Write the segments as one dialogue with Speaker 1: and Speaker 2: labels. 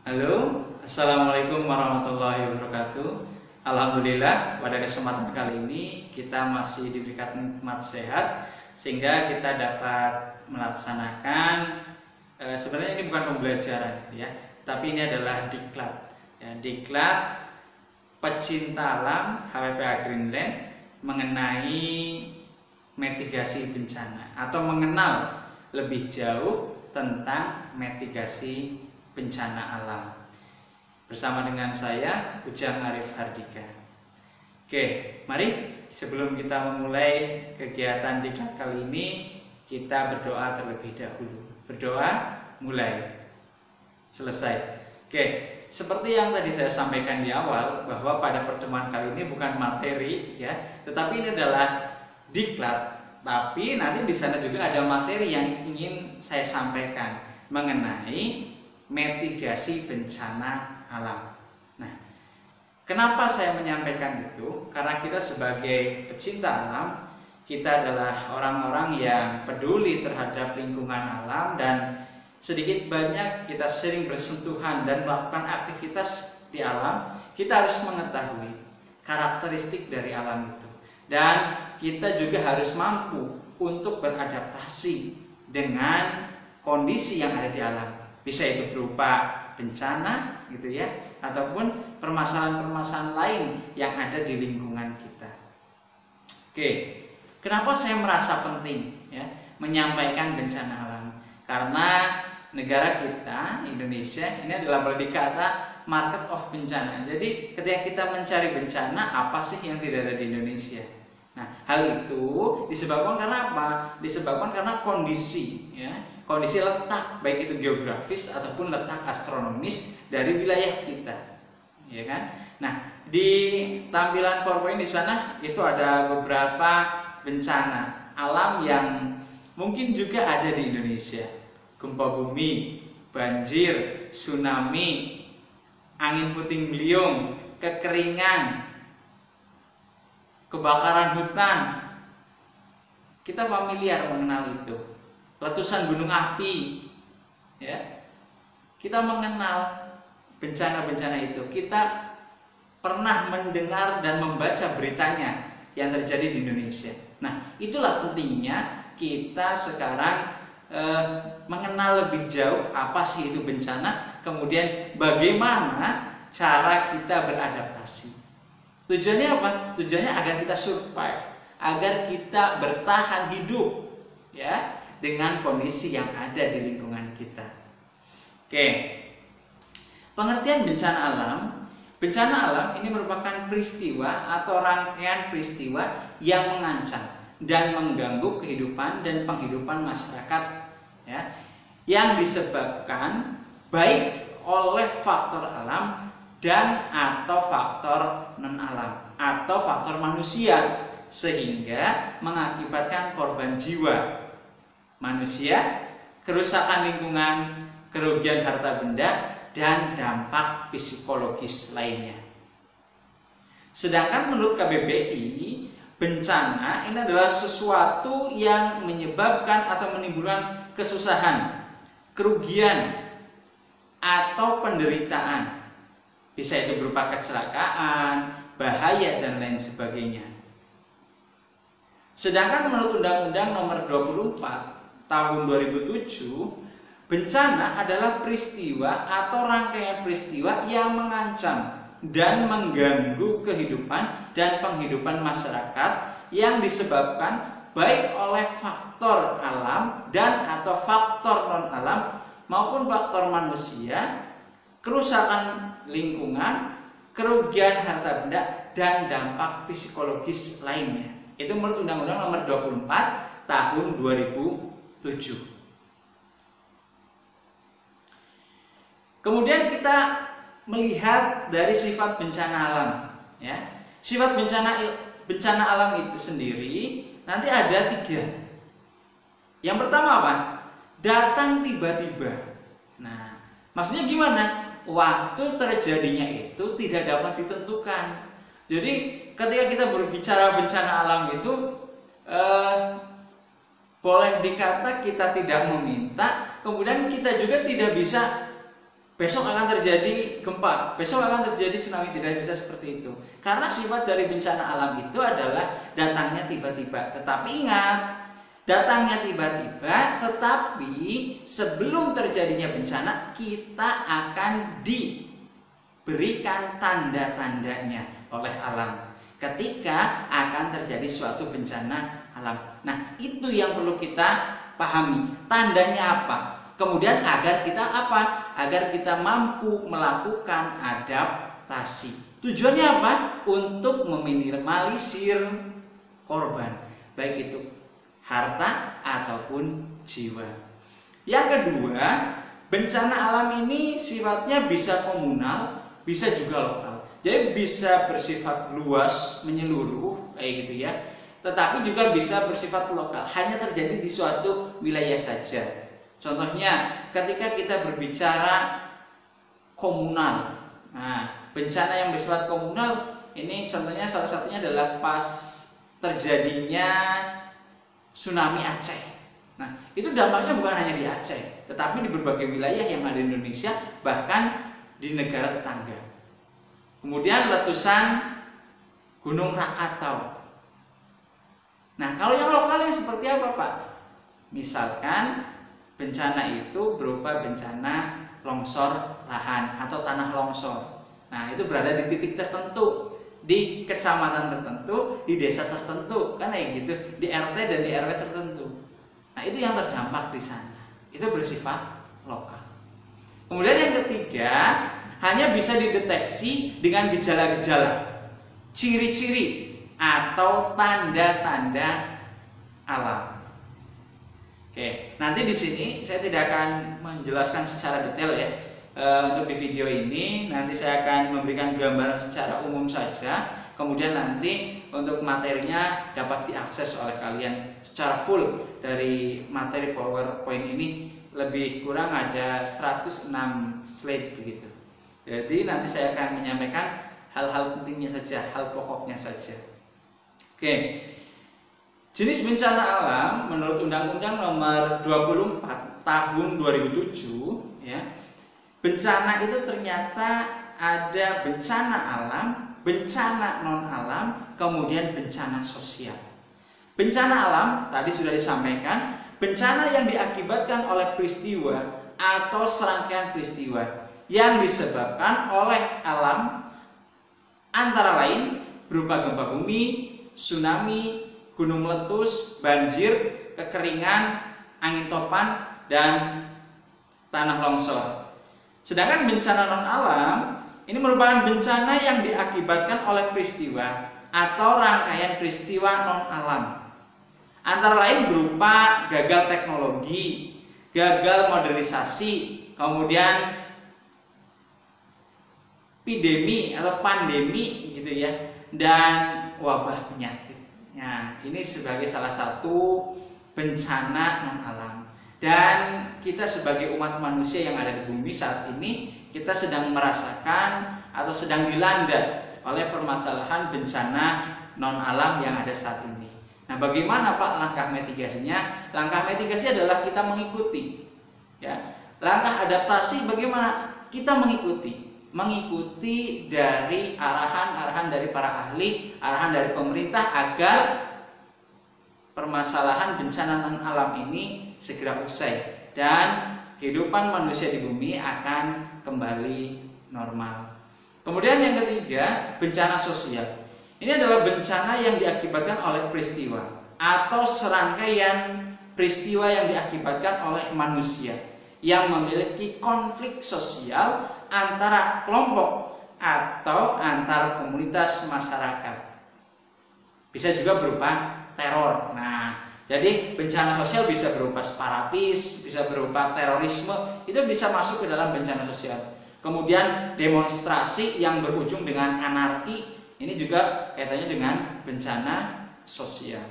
Speaker 1: Halo, Assalamualaikum warahmatullahi wabarakatuh. Alhamdulillah, pada kesempatan kali ini kita masih diberikan nikmat sehat sehingga kita dapat melaksanakan sebenarnya ini bukan pembelajaran ya, tapi ini adalah diklat ya, diklat pecinta alam HWPH Greenland mengenai mitigasi bencana atau mengenal lebih jauh tentang mitigasi bencana alam bersama dengan saya Ujang Arif Hardika. Oke, mari sebelum kita memulai kegiatan diklat kali ini kita berdoa terlebih dahulu. Berdoa mulai selesai. Oke, seperti yang tadi saya sampaikan di awal bahwa pada pertemuan kali ini bukan materi ya, tetapi ini adalah diklat. Tapi nanti di sana juga ada materi yang ingin saya sampaikan mengenai mitigasi bencana alam. Nah, kenapa saya menyampaikan itu? Karena kita sebagai pecinta alam, kita adalah orang-orang yang peduli terhadap lingkungan alam dan sedikit banyak kita sering bersentuhan dan melakukan aktivitas di alam. Kita harus mengetahui karakteristik dari alam itu. Dan kita juga harus mampu untuk beradaptasi dengan kondisi yang ada di alam. Bisa itu berupa bencana gitu ya, ataupun permasalahan-permasalahan lain yang ada di lingkungan kita. Oke, kenapa saya merasa penting ya menyampaikan bencana alam? Karena negara kita, Indonesia, ini adalah boleh dikata market of bencana. Jadi ketika kita mencari bencana, apa sih yang tidak ada di Indonesia? Nah, hal itu disebabkan karena apa? Disebabkan karena kondisi ya, kondisi letak baik itu geografis ataupun letak astronomis dari wilayah kita. Ya kan? Nah, di tampilan PowerPoint di sana itu ada beberapa bencana alam yang mungkin juga ada di Indonesia. Gempa bumi, banjir, tsunami, angin puting beliung, kekeringan, kebakaran hutan. Kita familiar mengenal itu. Letusan gunung api. Ya. Kita mengenal bencana-bencana itu. Kita pernah mendengar dan membaca beritanya yang terjadi di Indonesia. Nah, itulah pentingnya kita sekarang mengenal lebih jauh apa sih itu bencana, kemudian bagaimana cara kita beradaptasi. Tujuannya apa? Tujuannya agar kita survive, agar kita bertahan hidup ya dengan kondisi yang ada di lingkungan kita. Oke. Pengertian bencana alam. Bencana alam ini merupakan peristiwa atau rangkaian peristiwa yang mengancam dan mengganggu kehidupan dan penghidupan masyarakat ya, yang disebabkan baik oleh faktor alam dan atau faktor non alam atau faktor manusia sehingga mengakibatkan korban jiwa manusia, kerusakan lingkungan, kerugian harta benda dan dampak psikologis lainnya. Sedangkan menurut KBBI, bencana ini adalah sesuatu yang menyebabkan atau menimbulkan kesusahan, kerugian, atau penderitaan. Bisa itu berupa kecelakaan, bahaya, dan lain sebagainya. Sedangkan menurut Undang-Undang Nomor 24 Tahun 2007, bencana adalah peristiwa atau rangkaian peristiwa yang mengancam dan mengganggu kehidupan dan penghidupan masyarakat yang disebabkan baik oleh faktor alam dan atau faktor non alam maupun faktor manusia, kerusakan lingkungan, kerugian harta benda dan dampak psikologis lainnya. Itu menurut Undang-Undang Nomor 24 Tahun 2007. Kemudian kita melihat dari sifat bencana alam ya. Sifat bencana alam itu sendiri nanti ada 3. Yang pertama apa? Datang tiba-tiba. Nah, maksudnya gimana? Waktu terjadinya itu tidak dapat ditentukan. Jadi ketika kita berbicara bencana alam itu boleh dikata kita tidak meminta, kemudian kita juga tidak bisa besok akan terjadi gempa, besok akan terjadi tsunami, tidak bisa seperti itu. Karena sifat dari bencana alam itu adalah datangnya tiba-tiba. Tetapi ingat, datangnya tiba-tiba, tetapi sebelum terjadinya bencana kita akan diberikan tanda-tandanya oleh alam ketika akan terjadi suatu bencana alam. Nah, itu yang perlu kita pahami. Tandanya apa? Kemudian agar kita apa? Agar kita mampu melakukan adaptasi. Tujuannya apa? Untuk meminimalisir korban, baik itu harta ataupun jiwa. Yang kedua, bencana alam ini sifatnya bisa komunal, bisa juga lokal. Jadi bisa bersifat luas, menyeluruh, kayak gitu ya. Tetapi juga bisa bersifat lokal, hanya terjadi di suatu wilayah saja. Contohnya ketika kita berbicara komunal. Nah, bencana yang bersifat komunal ini contohnya salah satunya adalah pas terjadinya tsunami Aceh. Nah, itu dampaknya bukan hanya di Aceh, tetapi di berbagai wilayah yang ada di Indonesia, bahkan di negara tetangga. Kemudian letusan Gunung Rakatau. Nah, kalau yang lokalnya seperti apa, Pak? Misalkan bencana itu berupa bencana longsor lahan atau tanah longsor. Nah, itu berada di titik tertentu, di kecamatan tertentu, di desa tertentu, kan kayak gitu, di RT dan di RW tertentu. Nah, itu yang terdampak di sana. Itu bersifat lokal. Kemudian yang ketiga, hanya bisa dideteksi dengan gejala-gejala, ciri-ciri atau tanda-tanda alam. Oke, nanti di sini saya tidak akan menjelaskan secara detail ya. Untuk di video ini nanti saya akan memberikan gambaran secara umum saja. Kemudian nanti untuk materinya dapat diakses oleh kalian secara full. Dari materi PowerPoint ini lebih kurang ada 106 slide begitu. Jadi nanti saya akan menyampaikan hal-hal pentingnya saja, hal pokoknya saja. Oke. Jenis bencana alam menurut Undang-Undang Nomor 24 Tahun 2007 ya. Bencana itu ternyata ada bencana alam, bencana non alam, kemudian bencana sosial. Bencana alam tadi sudah disampaikan, bencana yang diakibatkan oleh peristiwa atau serangkaian peristiwa yang disebabkan oleh alam, antara lain berupa gempa bumi, tsunami, gunung meletus, banjir, kekeringan, angin topan, dan tanah longsor. Sedangkan bencana non alam ini merupakan bencana yang diakibatkan oleh peristiwa atau rangkaian peristiwa non alam. Antara lain berupa gagal teknologi, gagal modernisasi, kemudian epidemi atau pandemi gitu ya, dan wabah penyakit. Nah, ini sebagai salah satu bencana non alam. Dan kita sebagai umat manusia yang ada di bumi saat ini, kita sedang merasakan atau sedang dilanda oleh permasalahan bencana non alam yang ada saat ini. Nah, bagaimana Pak langkah mitigasinya? Langkah mitigasi adalah kita mengikuti. Ya. Langkah adaptasi bagaimana? Kita mengikuti dari arahan-arahan dari para ahli, arahan dari pemerintah agar permasalahan bencana non alam ini segera usai dan kehidupan manusia di bumi akan kembali normal. Kemudian yang ketiga, bencana sosial. Ini adalah bencana yang diakibatkan oleh peristiwa atau serangkaian peristiwa yang diakibatkan oleh manusia yang memiliki konflik sosial antara kelompok atau antar komunitas masyarakat. Bisa juga berupa teror. Nah, jadi bencana sosial bisa berupa separatis, bisa berupa terorisme, itu bisa masuk ke dalam bencana sosial. Kemudian demonstrasi yang berujung dengan anarki, ini juga kaitannya dengan bencana sosial.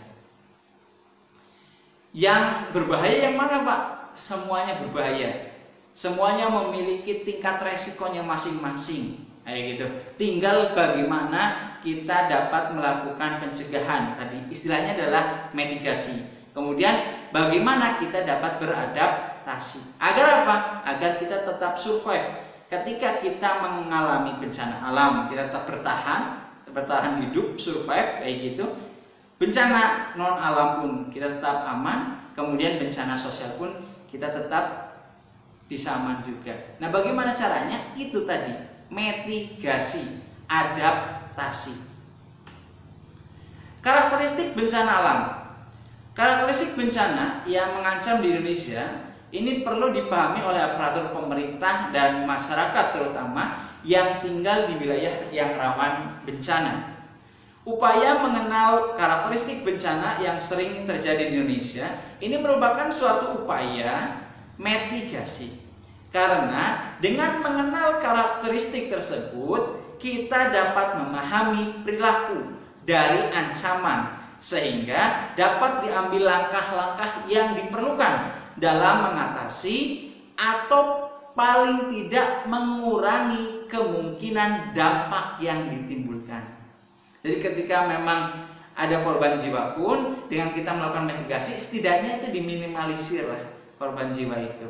Speaker 1: Yang berbahaya yang mana Pak? Semuanya berbahaya. Semuanya memiliki tingkat resikonya masing-masing. Kayak gitu. Tinggal bagaimana kita dapat melakukan pencegahan. Tadi istilahnya adalah mitigasi. Kemudian bagaimana kita dapat beradaptasi? Agar apa? Agar kita tetap survive. Ketika kita mengalami bencana alam, kita tetap bertahan hidup, survive kayak gitu. Bencana non alam pun kita tetap aman. Kemudian bencana sosial pun kita tetap bisa aman juga. Nah, bagaimana caranya? Itu tadi, mitigasi, adaptasi. Karakteristik bencana alam. Karakteristik bencana yang mengancam di Indonesia ini perlu dipahami oleh aparatur pemerintah dan masyarakat terutama yang tinggal di wilayah yang rawan bencana. Upaya mengenal karakteristik bencana yang sering terjadi di Indonesia ini merupakan suatu upaya mitigasi. Karena dengan mengenal karakteristik tersebut, kita dapat memahami perilaku dari ancaman sehingga dapat diambil langkah-langkah yang diperlukan dalam mengatasi atau paling tidak mengurangi kemungkinan dampak yang ditimbulkan. Jadi ketika memang ada korban jiwa pun, dengan kita melakukan mitigasi setidaknya itu diminimalisir lah korban jiwa itu.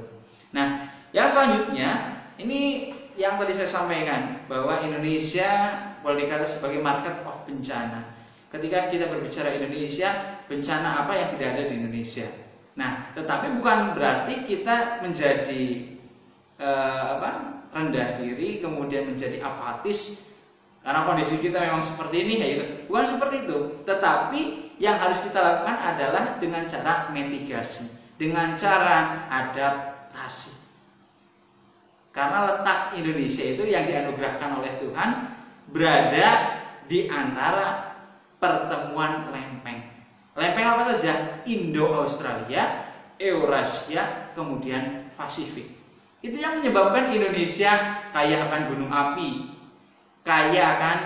Speaker 1: Nah, yang selanjutnya ini yang tadi saya sampaikan bahwa Indonesia boleh dikatakan sebagai market of bencana. Ketika kita berbicara Indonesia, bencana apa yang tidak ada di Indonesia? Nah, tetapi bukan berarti kita menjadi rendah diri, kemudian menjadi apatis karena kondisi kita memang seperti ini, ya, bukan seperti itu. Tetapi yang harus kita lakukan adalah dengan cara mitigasi, dengan cara adaptasi. Karena letak Indonesia itu yang dianugerahkan oleh Tuhan berada di antara pertemuan lempeng. Lempeng apa saja? Indo-Australia, Eurasia, kemudian Pasifik. Itu yang menyebabkan Indonesia kaya akan gunung api, kaya akan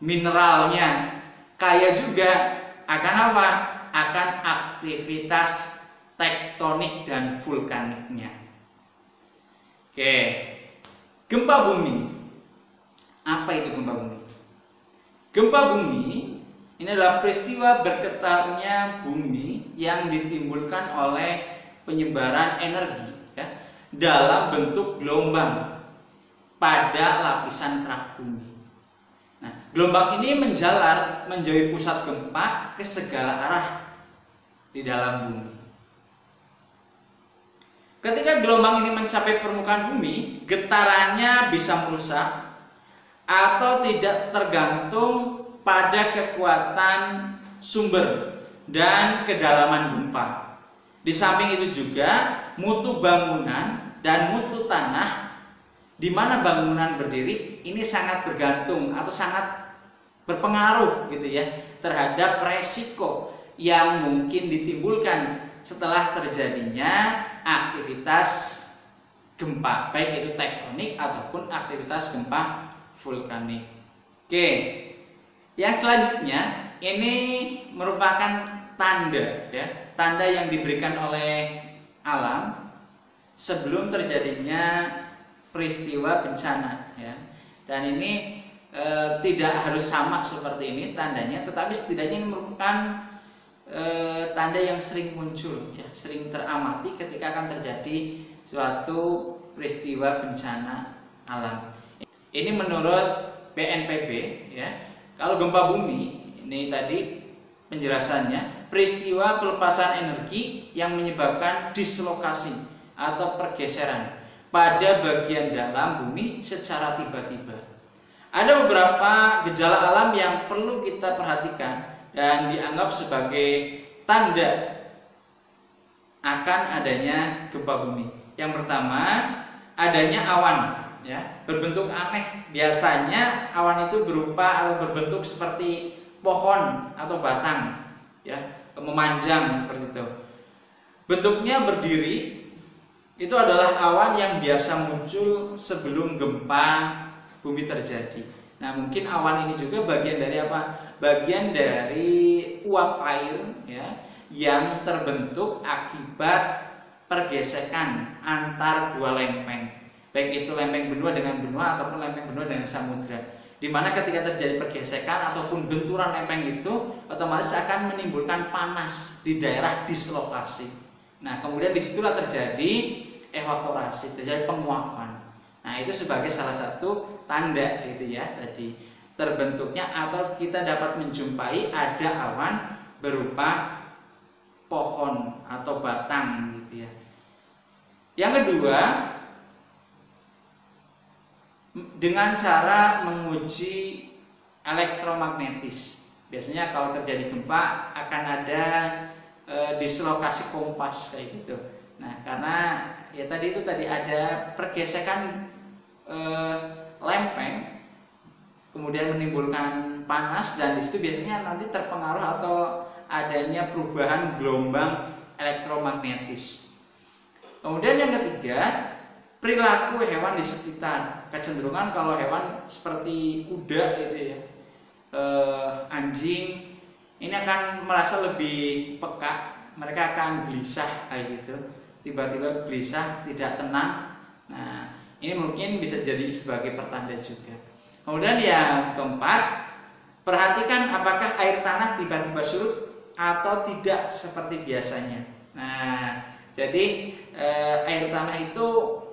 Speaker 1: mineralnya, kaya juga akan apa? Akan aktivitas tektonik dan vulkaniknya. Oke, gempa bumi. Apa itu gempa bumi? Gempa bumi ini adalah peristiwa bergetarnya bumi yang ditimbulkan oleh penyebaran energi ya, dalam bentuk gelombang pada lapisan kerak bumi. Nah, gelombang ini menjalar menjauhi pusat gempa ke segala arah di dalam bumi. Ketika gelombang ini mencapai permukaan bumi, getarannya bisa merusak atau tidak tergantung pada kekuatan sumber dan kedalaman gempa. Di samping itu juga mutu bangunan dan mutu tanah di mana bangunan berdiri ini sangat bergantung atau sangat berpengaruh gitu ya terhadap resiko yang mungkin ditimbulkan setelah terjadinya aktivitas gempa, baik itu tektonik ataupun aktivitas gempa vulkanik. Oke, yang selanjutnya ini merupakan tanda ya, tanda yang diberikan oleh alam sebelum terjadinya peristiwa bencana ya. Dan ini tidak harus sama seperti ini tandanya, tetapi setidaknya ini merupakan tanda yang sering muncul ya, sering teramati ketika akan terjadi suatu peristiwa bencana alam. Ini menurut BNPB ya. Kalau gempa bumi ini tadi penjelasannya peristiwa pelepasan energi yang menyebabkan dislokasi atau pergeseran pada bagian dalam bumi secara tiba-tiba. Ada beberapa gejala alam yang perlu kita perhatikan dan dianggap sebagai tanda akan adanya gempa bumi. Yang pertama, adanya awan ya, berbentuk aneh. Biasanya awan itu berupa atau berbentuk seperti pohon atau batang ya, memanjang seperti itu. Bentuknya berdiri. Itu adalah awan yang biasa muncul sebelum gempa bumi terjadi. Nah, mungkin awan ini juga bagian dari apa? Bagian dari uap air ya, yang terbentuk akibat pergesekan antar dua lempeng. Baik itu lempeng benua dengan benua ataupun lempeng benua dengan samudra. Dimana ketika terjadi pergesekan ataupun benturan lempeng itu otomatis akan menimbulkan panas di daerah dislokasi. Nah, kemudian disitulah terjadi evaporasi, terjadi penguapan. Nah, itu sebagai salah satu tanda gitu ya tadi terbentuknya atau kita dapat menjumpai ada awan berupa pohon atau batang gitu ya. Yang kedua, dengan cara menguji elektromagnetis. Biasanya kalau terjadi gempa akan ada dislokasi kompas kayak gitu. Nah, karena ya tadi ada pergesekan lempeng, kemudian menimbulkan panas dan disitu biasanya nanti terpengaruh atau adanya perubahan gelombang elektromagnetis. Kemudian yang ketiga, perilaku hewan di sekitar. Kecenderungan kalau hewan seperti kuda gitu ya, anjing, ini akan merasa lebih peka. Mereka akan gelisah kayak gitu, tiba-tiba gelisah, tidak tenang. Nah, ini mungkin bisa jadi sebagai pertanda juga. Kemudian yang keempat, perhatikan apakah air tanah tiba-tiba surut atau tidak seperti biasanya. Nah, jadi air tanah itu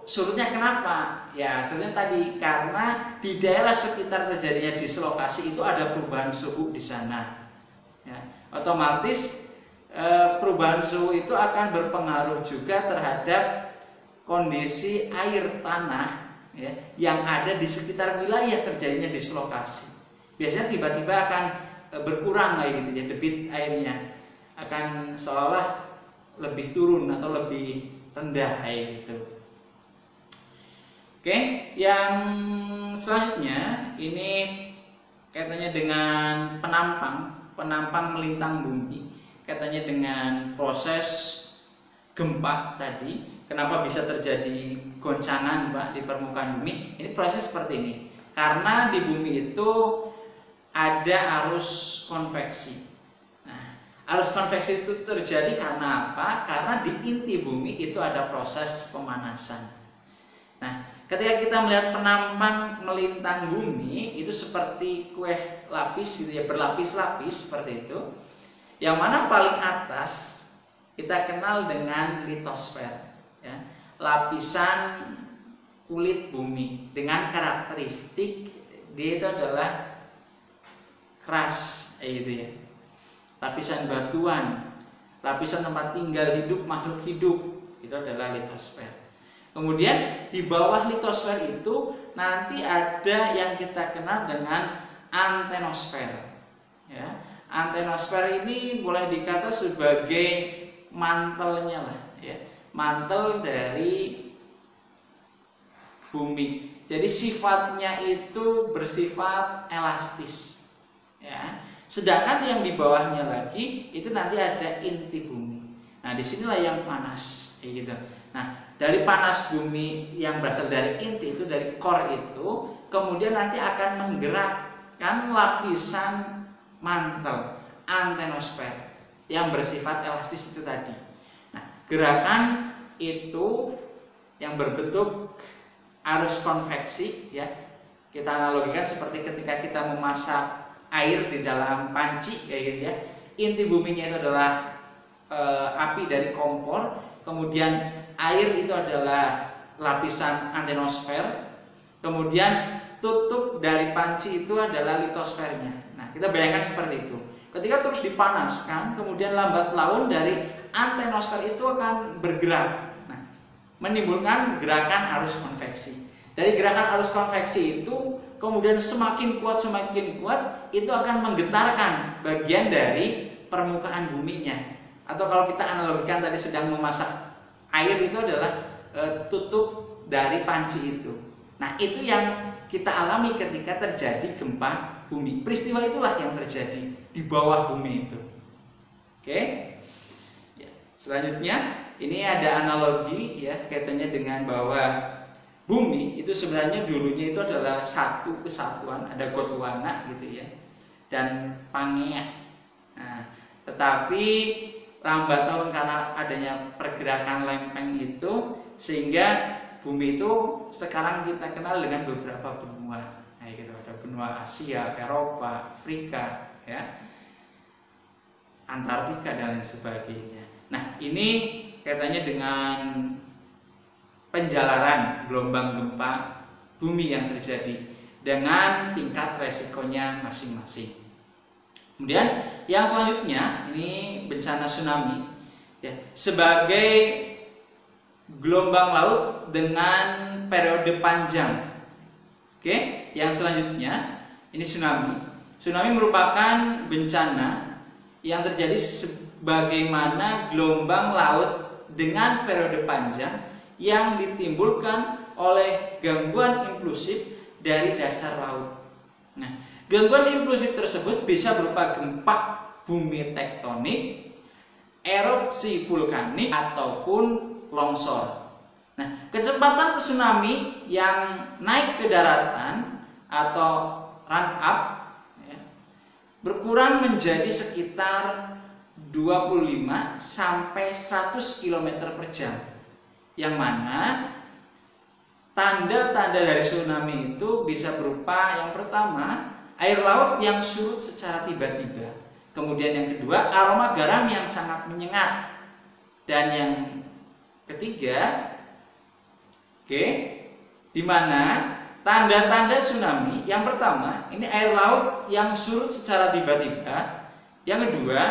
Speaker 1: surutnya kenapa? Ya surutnya tadi karena di daerah sekitar terjadinya dislokasi itu ada perubahan suhu di sana. Ya, otomatis perubahan suhu itu akan berpengaruh juga terhadap kondisi air tanah ya, yang ada di sekitar wilayah terjadinya dislokasi. Biasanya tiba-tiba akan berkurang kayak gitu ya, debit airnya akan seolah lebih turun atau lebih rendah kayak gitu. Oke, yang selanjutnya ini kaitannya dengan penampang melintang bumi, kaitannya dengan proses gempa tadi. Kenapa bisa terjadi goncangan Pak di permukaan bumi? Ini proses seperti ini. Karena di bumi itu ada arus konveksi. Arus konveksi itu terjadi karena apa? Karena di inti bumi itu ada proses pemanasan. Nah, ketika kita melihat penampang melintang bumi itu seperti kue lapis gitu ya, berlapis-lapis seperti itu. Yang mana paling atas kita kenal dengan litosfer ya, lapisan kulit bumi dengan karakteristik dia itu adalah keras gitu ya. Lapisan batuan, lapisan tempat tinggal hidup makhluk hidup, itu adalah litosfer. Kemudian di bawah litosfer itu nanti ada yang kita kenal dengan antenosfer. Ya, antenosfer ini boleh dikata sebagai mantelnya lah, ya, mantel dari bumi. Jadi sifatnya itu bersifat elastis. Ya. Sedangkan yang di bawahnya lagi itu nanti ada inti bumi. Nah, disinilah yang panas, kayak gitu. Nah, dari panas bumi yang berasal dari inti itu, dari core itu, kemudian nanti akan menggerakkan lapisan mantel antenosfer yang bersifat elastis itu tadi. Nah, gerakan itu yang berbentuk arus konveksi, ya. Kita analogikan seperti ketika kita memasak air di dalam panci kayak gitu ya. Inti buminya itu adalah api dari kompor, kemudian air itu adalah lapisan antenosfer, kemudian tutup dari panci itu adalah litosfernya. Nah, kita bayangkan seperti itu. Ketika terus dipanaskan, kemudian lambat laun dari antenosfer itu akan bergerak. Nah, menimbulkan gerakan arus konveksi. Dari gerakan arus konveksi itu kemudian semakin kuat itu akan menggetarkan bagian dari permukaan buminya. Atau kalau kita analogikan tadi sedang memasak air itu adalah tutup dari panci itu. Nah, itu yang kita alami ketika terjadi gempa bumi. Peristiwa itulah yang terjadi di bawah bumi itu. Oke. Ya, selanjutnya ini ada analogi ya kaitannya dengan bahwa bumi itu sebenarnya dulunya itu adalah satu kesatuan, ada Gondwana gitu ya, dan Pangea. Nah, tetapi lambat laun karena adanya pergerakan lempeng itu, sehingga bumi itu sekarang kita kenal dengan beberapa benua. Nah, gitu, ada benua Asia, Eropa, Afrika, ya, Antartika dan lain sebagainya. Nah, ini kaitannya dengan penjalaran gelombang gempa bumi yang terjadi dengan tingkat resikonya masing-masing. Kemudian yang selanjutnya ini bencana tsunami, ya, sebagai gelombang laut dengan periode panjang. Oke, yang selanjutnya ini tsunami. Tsunami merupakan bencana yang terjadi sebagaimana gelombang laut dengan periode panjang yang ditimbulkan oleh gangguan impulsif dari dasar laut. Nah, gangguan impulsif tersebut bisa berupa gempa bumi tektonik, erupsi vulkanik, ataupun longsor. Nah, kecepatan tsunami yang naik ke daratan atau run up, ya, berkurang menjadi sekitar 25 sampai 100 km per jam. Yang mana tanda-tanda dari tsunami itu bisa berupa yang pertama, air laut yang surut secara tiba-tiba. Kemudian yang kedua, aroma garam yang sangat menyengat. Dan yang ketiga, di mana tanda-tanda tsunami yang pertama, ini air laut yang surut secara tiba-tiba. Yang kedua,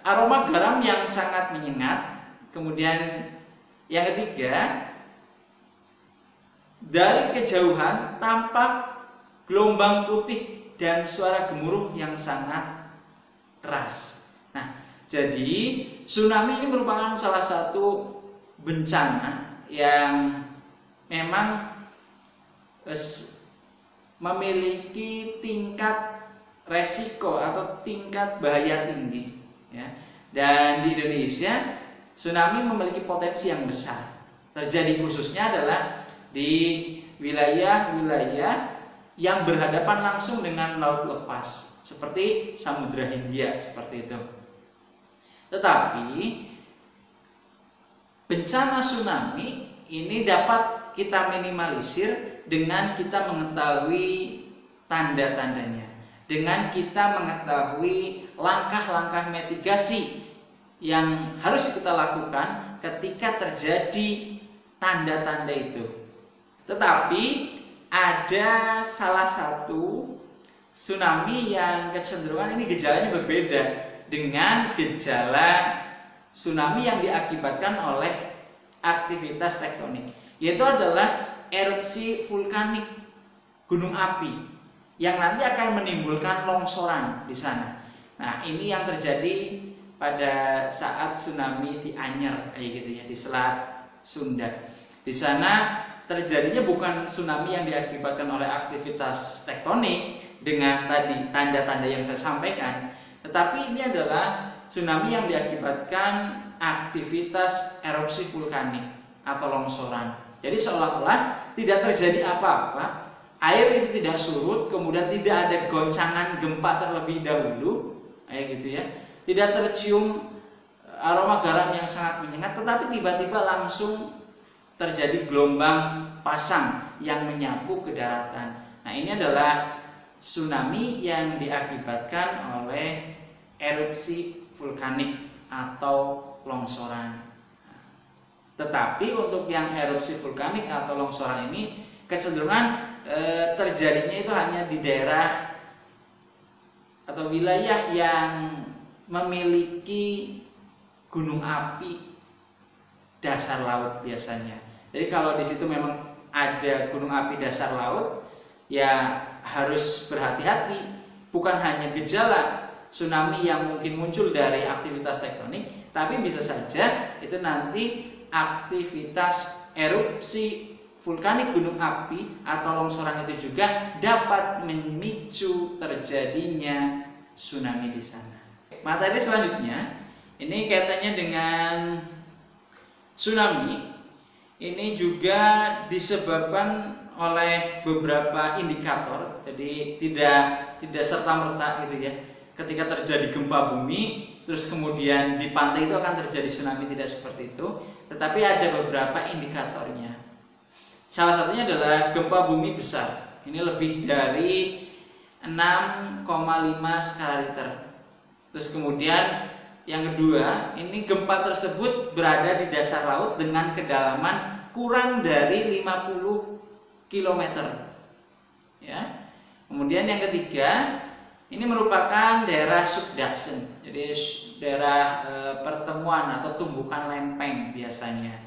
Speaker 1: aroma garam yang sangat menyengat. Kemudian yang ketiga, dari kejauhan tampak gelombang putih dan suara gemuruh yang sangat keras. Nah, jadi tsunami ini merupakan salah satu bencana yang memang memiliki tingkat resiko atau tingkat bahaya tinggi, ya. Dan di Indonesia tsunami memiliki potensi yang besar. Terjadi khususnya adalah di wilayah-wilayah yang berhadapan langsung dengan laut lepas, seperti Samudra Hindia, seperti itu. Tetapi bencana tsunami ini dapat kita minimalisir dengan kita mengetahui tanda-tandanya, dengan kita mengetahui langkah-langkah mitigasi yang harus kita lakukan ketika terjadi tanda-tanda itu. Tetapi ada salah satu tsunami yang kecenderungan ini gejalanya berbeda dengan gejala tsunami yang diakibatkan oleh aktivitas tektonik, yaitu adalah erupsi vulkanik gunung api yang nanti akan menimbulkan longsoran di sana. Nah, ini yang terjadi pada saat tsunami di Anyer, gitu ya, di Selat Sunda. Di sana terjadinya bukan tsunami yang diakibatkan oleh aktivitas tektonik dengan tadi tanda-tanda yang saya sampaikan, tetapi ini adalah tsunami yang diakibatkan aktivitas erupsi vulkanik atau longsoran. Jadi seolah-olah tidak terjadi apa-apa, air itu tidak surut, kemudian tidak ada goncangan gempa terlebih dahulu, gitu ya. Tidak tercium aroma garam yang sangat menyengat, tetapi tiba-tiba langsung terjadi gelombang pasang yang menyapu ke daratan. Nah, ini adalah tsunami yang diakibatkan oleh erupsi vulkanik atau longsoran. Tetapi untuk yang erupsi vulkanik atau longsoran ini kecenderungan terjadinya itu hanya di daerah atau wilayah yang memiliki gunung api dasar laut biasanya. Jadi kalau di situ memang ada gunung api dasar laut, ya harus berhati-hati. Bukan hanya gejala tsunami yang mungkin muncul dari aktivitas tektonik, tapi bisa saja itu nanti aktivitas erupsi vulkanik gunung api atau longsoran itu juga dapat memicu terjadinya tsunami di sana. Materi selanjutnya ini kaitannya dengan tsunami. Ini juga disebabkan oleh beberapa indikator. Jadi tidak serta-merta gitu ya. Ketika terjadi gempa bumi, terus kemudian di pantai itu akan terjadi tsunami, tidak seperti itu. Tetapi ada beberapa indikatornya. Salah satunya adalah gempa bumi besar. Ini lebih dari 6,5 skala Richter. Terus kemudian yang kedua, ini gempa tersebut berada di dasar laut dengan kedalaman kurang dari 50 km. Ya. Kemudian yang ketiga, ini merupakan daerah subduction. Jadi daerah pertemuan atau tumbukan lempeng biasanya.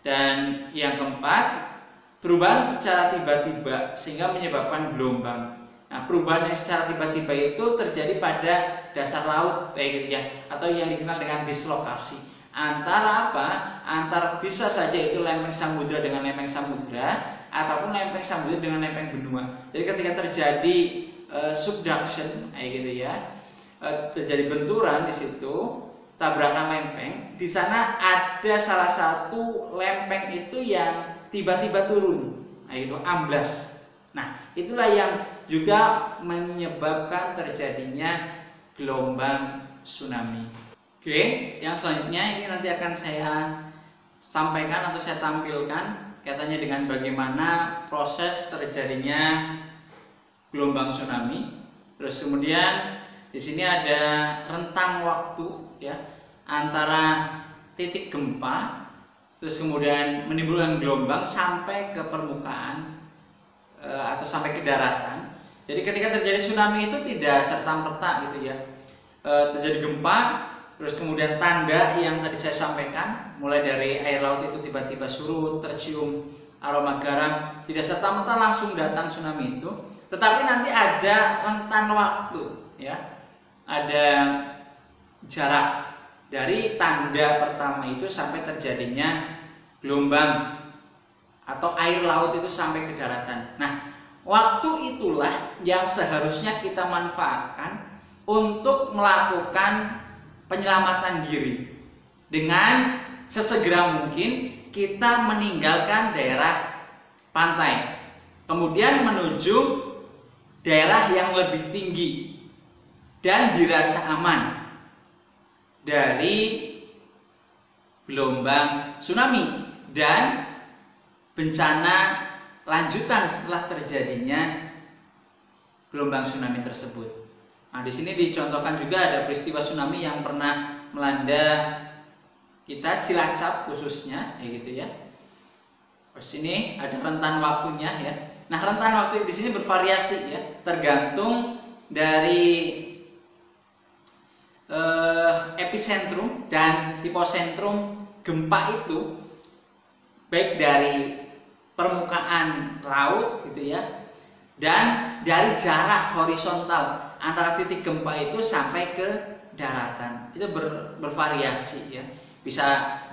Speaker 1: Dan yang keempat, perubahan secara tiba-tiba sehingga menyebabkan gelombang. Nah, perubahan yang secara tiba-tiba itu terjadi pada dasar laut kayak gitu ya, atau yang dikenal dengan dislokasi. Antara apa? Antara bisa saja itu lempeng samudra dengan lempeng samudra, ataupun lempeng samudra dengan lempeng benua. Jadi ketika terjadi subduction kayak gitu ya, terjadi benturan di situ, tabrakan lempeng, di sana ada salah satu lempeng itu yang tiba-tiba turun, nah itu amblas. Nah, itulah yang juga menyebabkan terjadinya gelombang tsunami. Oke, yang selanjutnya ini nanti akan saya sampaikan atau saya tampilkan kaitannya dengan bagaimana proses terjadinya gelombang tsunami. Terus kemudian di sini ada rentang waktu ya antara titik gempa terus kemudian menimbulkan gelombang sampai ke permukaan atau sampai ke daratan. Jadi ketika terjadi tsunami itu tidak serta-merta gitu ya. Terjadi gempa, terus kemudian tanda yang tadi saya sampaikan, mulai dari air laut itu tiba-tiba surut, tercium aroma garam, tidak serta-merta langsung datang tsunami itu, tetapi nanti ada rentan waktu ya. Ada jarak dari tanda pertama itu sampai terjadinya gelombang atau air laut itu sampai ke daratan. Nah, waktu itulah yang seharusnya kita manfaatkan untuk melakukan penyelamatan diri. Dengan sesegera mungkin kita meninggalkan daerah pantai, kemudian menuju daerah yang lebih tinggi dan dirasa aman dari gelombang tsunami dan bencana lanjutan setelah terjadinya gelombang tsunami tersebut. Nah, di sini dicontohkan juga ada peristiwa tsunami yang pernah melanda kita, Cilacap khususnya, ya gitu ya. Di sini ada rentan waktunya ya. Nah, rentan waktu di sini bervariasi ya, tergantung dari epicentrum dan hiposentrum gempa itu, baik dari permukaan laut gitu ya, dan dari jarak horizontal antara titik gempa itu sampai ke daratan. Itu bervariasi ya. Bisa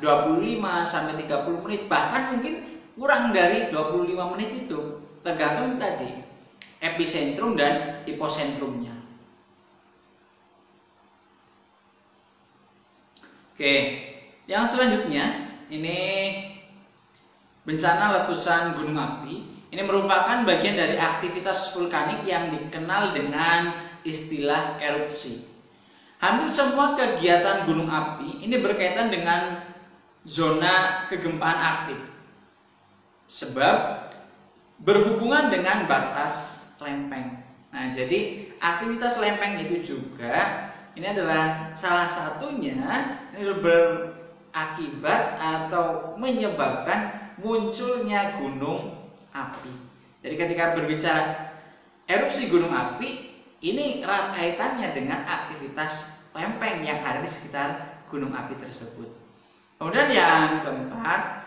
Speaker 1: 25 sampai 30 menit, bahkan mungkin kurang dari 25 menit itu, tergantung tadi epicentrum dan hiposentrumnya. Oke, yang selanjutnya ini bencana letusan gunung api. Ini merupakan bagian dari aktivitas vulkanik yang dikenal dengan istilah erupsi. Hampir semua kegiatan gunung api ini berkaitan dengan zona kegempaan aktif, sebab berhubungan dengan batas lempeng. Nah, jadi aktivitas lempeng itu juga ini adalah salah satunya ini berakibat atau menyebabkan munculnya gunung api. Jadi ketika berbicara erupsi gunung api, ini erat kaitannya dengan aktivitas lempeng yang ada di sekitar gunung api tersebut. Kemudian yang keempat,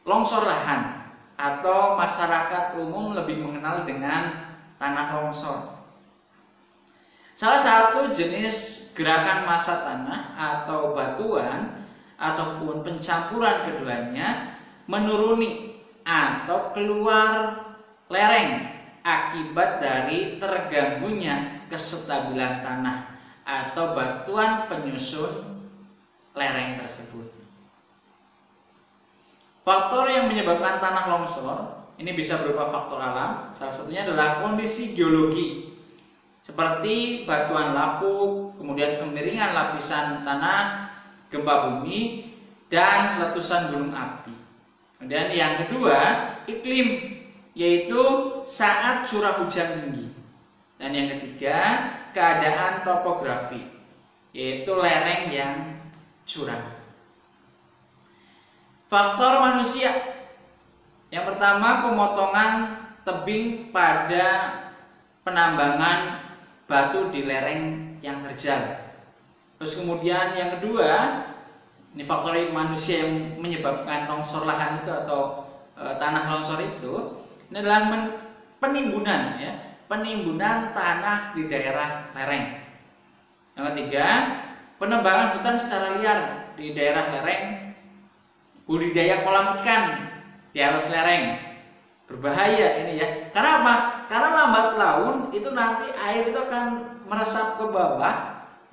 Speaker 1: longsor lahan atau masyarakat umum lebih mengenal dengan tanah longsor. Salah satu jenis gerakan massa tanah atau batuan ataupun pencampuran keduanya menuruni atau keluar lereng akibat dari terganggunya kestabilan tanah atau batuan penyusun lereng tersebut. Faktor yang menyebabkan tanah longsor ini bisa berupa faktor alam. Salah satunya adalah kondisi geologi seperti batuan lapuk, kemudian kemiringan lapisan tanah, gempa bumi, dan letusan gunung api. Kemudian yang kedua, iklim, yaitu saat curah hujan tinggi. Dan yang ketiga, keadaan topografi, yaitu lereng yang curam. Faktor manusia. Yang pertama, pemotongan tebing pada penambangan batu di lereng yang terjal. Terus kemudian yang kedua, ini faktor manusia yang menyebabkan longsor lahan itu atau tanah longsor itu, ini adalah penimbunan, ya, penimbunan tanah di daerah lereng. Yang ketiga, penebangan hutan secara liar di daerah lereng, budidaya kolam ikan di atas lereng, berbahaya ini ya. Karena apa? Karena lambat laun itu nanti air itu akan meresap ke bawah,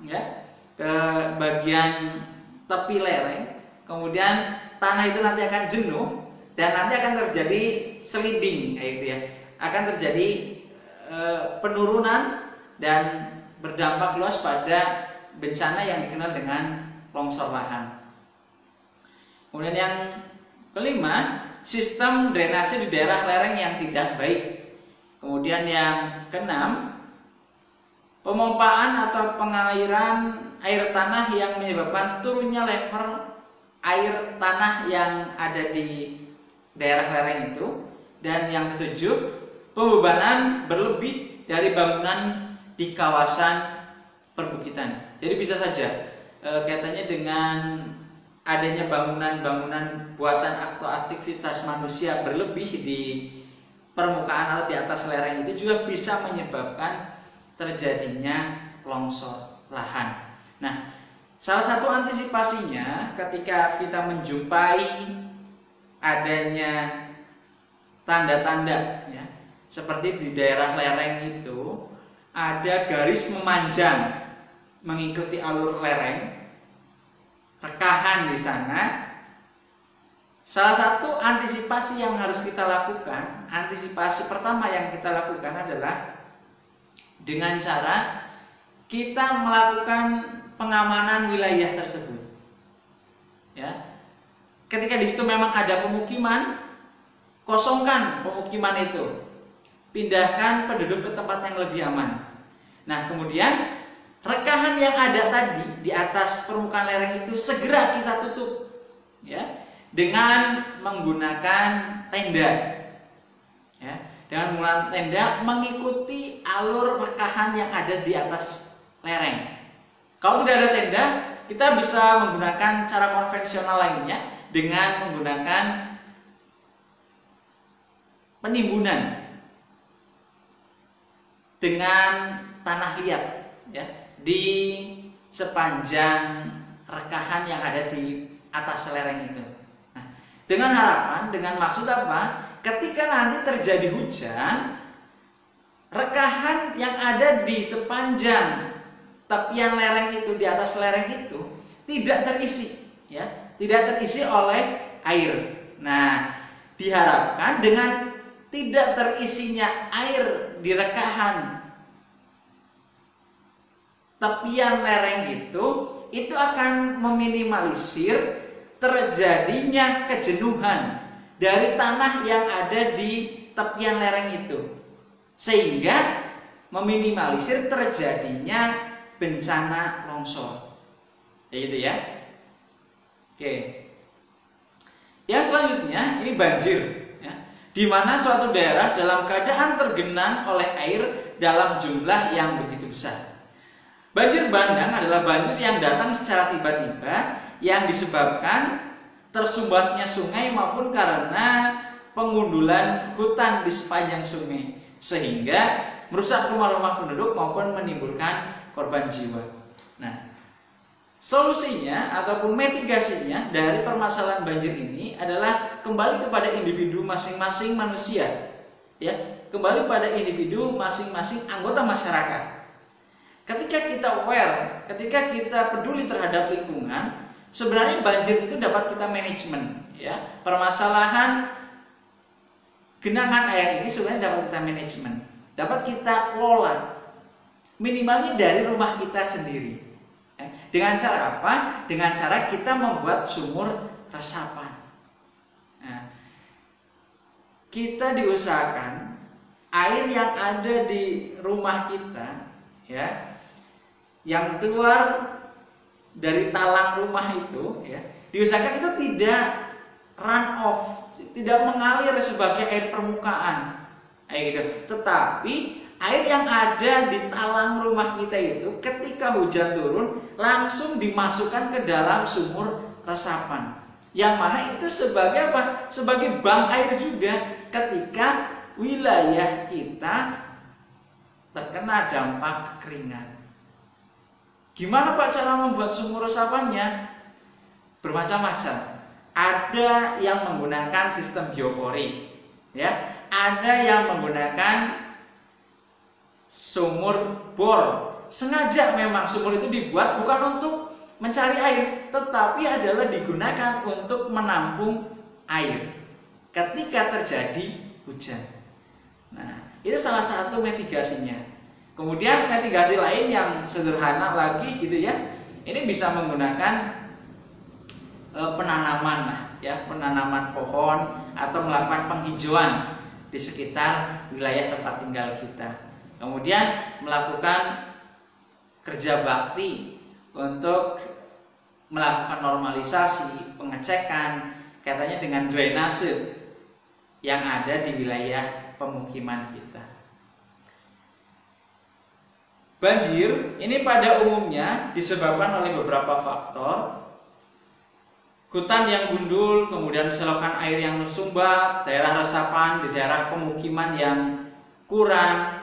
Speaker 1: ya, ke bagian tepi lereng. Kemudian tanah itu nanti akan jenuh dan nanti akan terjadi sliding, kayak gitu ya. Akan terjadi penurunan dan berdampak luas pada bencana yang dikenal dengan longsor lahan. Kemudian yang kelima, sistem drainase di daerah lereng yang tidak baik. Kemudian yang keenam, pemompaan atau pengairan air tanah yang menyebabkan turunnya level air tanah yang ada di daerah lereng itu. Dan yang ketujuh, pembebanan berlebih dari bangunan di kawasan perbukitan. Jadi bisa saja kaitannya dengan adanya bangunan-bangunan buatan atau aktivitas manusia berlebih di permukaan atau di atas lereng itu juga bisa menyebabkan terjadinya longsor lahan. Nah, salah satu antisipasinya ketika kita menjumpai adanya tanda-tanda, ya, seperti di daerah lereng itu ada garis memanjang mengikuti alur lereng, rekahan di sana. Salah satu antisipasi yang harus kita lakukan, antisipasi pertama yang kita lakukan adalah dengan cara kita melakukan pengamanan wilayah tersebut. Ya, ketika di situ memang ada pemukiman, kosongkan pemukiman itu, pindahkan penduduk ke tempat yang lebih aman. Nah, kemudian rekahan yang ada tadi di atas permukaan lereng itu segera kita tutup, ya, dengan menggunakan tenda, ya, dengan menggunakan tenda mengikuti alur rekahan yang ada di atas lereng. Kalau tidak ada tenda, kita bisa menggunakan cara konvensional lainnya dengan menggunakan penimbunan dengan tanah liat, ya, di sepanjang rekahan yang ada di atas lereng itu. Nah, dengan harapan, dengan maksud apa? Ketika nanti terjadi hujan, rekahan yang ada di sepanjang tepian lereng itu, di atas lereng itu tidak terisi, ya, tidak terisi oleh air. Nah, diharapkan dengan tidak terisinya air di rekahan tepian lereng itu akan meminimalisir terjadinya kejenuhan dari tanah yang ada di tepian lereng itu, sehingga meminimalisir terjadinya bencana longsor. Ya gitu ya. Oke. Yang selanjutnya ini banjir, ya, di mana suatu daerah dalam keadaan tergenang oleh air dalam jumlah yang begitu besar. Banjir bandang adalah banjir yang datang secara tiba-tiba yang disebabkan tersumbatnya sungai maupun karena pengundulan hutan di sepanjang sungai, sehingga merusak rumah-rumah penduduk maupun menimbulkan korban jiwa. Nah, solusinya ataupun mitigasinya dari permasalahan banjir ini adalah kembali kepada individu masing-masing manusia, ya, kembali pada individu masing-masing anggota masyarakat. Ketika kita aware, ketika kita peduli terhadap lingkungan, sebenarnya banjir itu dapat kita manajemen, ya. Permasalahan genangan air ini sebenarnya dapat kita manajemen, dapat kita kelola, minimalnya dari rumah kita sendiri. Dengan cara apa? Dengan cara kita membuat sumur resapan. Nah, kita diusahakan air yang ada di rumah kita, ya, yang keluar dari talang rumah itu, ya, diusahakan itu tidak run off, tidak mengalir sebagai air permukaan, kayak gitu. Tetapi air yang ada di talang rumah kita itu ketika hujan turun langsung dimasukkan ke dalam sumur resapan. Yang mana itu sebagai apa? Sebagai bank air juga ketika wilayah kita terkena dampak kekeringan. Gimana Pak cara membuat sumur resapannya? Bermacam-macam. Ada yang menggunakan sistem biopori, ya. Ada yang menggunakan sumur bor. Sengaja memang sumur itu dibuat bukan untuk mencari air, tetapi adalah digunakan untuk menampung air ketika terjadi hujan. Nah, itu salah satu mitigasinya. Kemudian mitigasi lain yang sederhana lagi gitu ya, ini bisa menggunakan penanaman, ya, penanaman pohon atau melakukan penghijauan di sekitar wilayah tempat tinggal kita. Kemudian melakukan kerja bakti untuk melakukan normalisasi, pengecekan kaitannya dengan drainase yang ada di wilayah pemukiman kita. Banjir ini pada umumnya disebabkan oleh beberapa faktor. Hutan yang gundul, kemudian selokan air yang tersumbat, daerah resapan di daerah pemukiman yang kurang,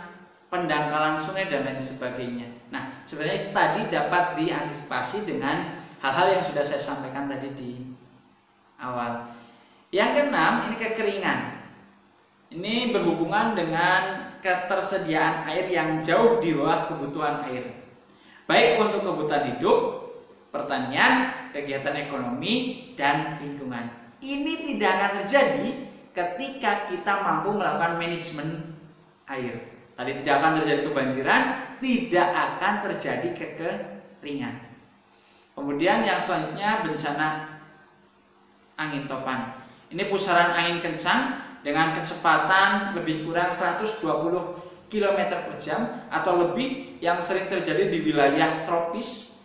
Speaker 1: pendangkalan sungai dan lain sebagainya. Nah, sebenarnya itu tadi dapat diantisipasi dengan hal-hal yang sudah saya sampaikan tadi di awal. Yang keenam, ini kekeringan. Ini berhubungan dengan ketersediaan air yang jauh di bawah kebutuhan air, baik untuk kebutuhan hidup, pertanian, kegiatan ekonomi, dan lingkungan. Ini tidak akan terjadi ketika kita mampu melakukan manajemen air. Tadi tidak akan terjadi kebanjiran, tidak akan terjadi kekeringan. Kemudian yang selanjutnya bencana angin topan. Ini pusaran angin kencang dengan kecepatan lebih kurang 120 km per jam atau lebih yang sering terjadi di wilayah tropis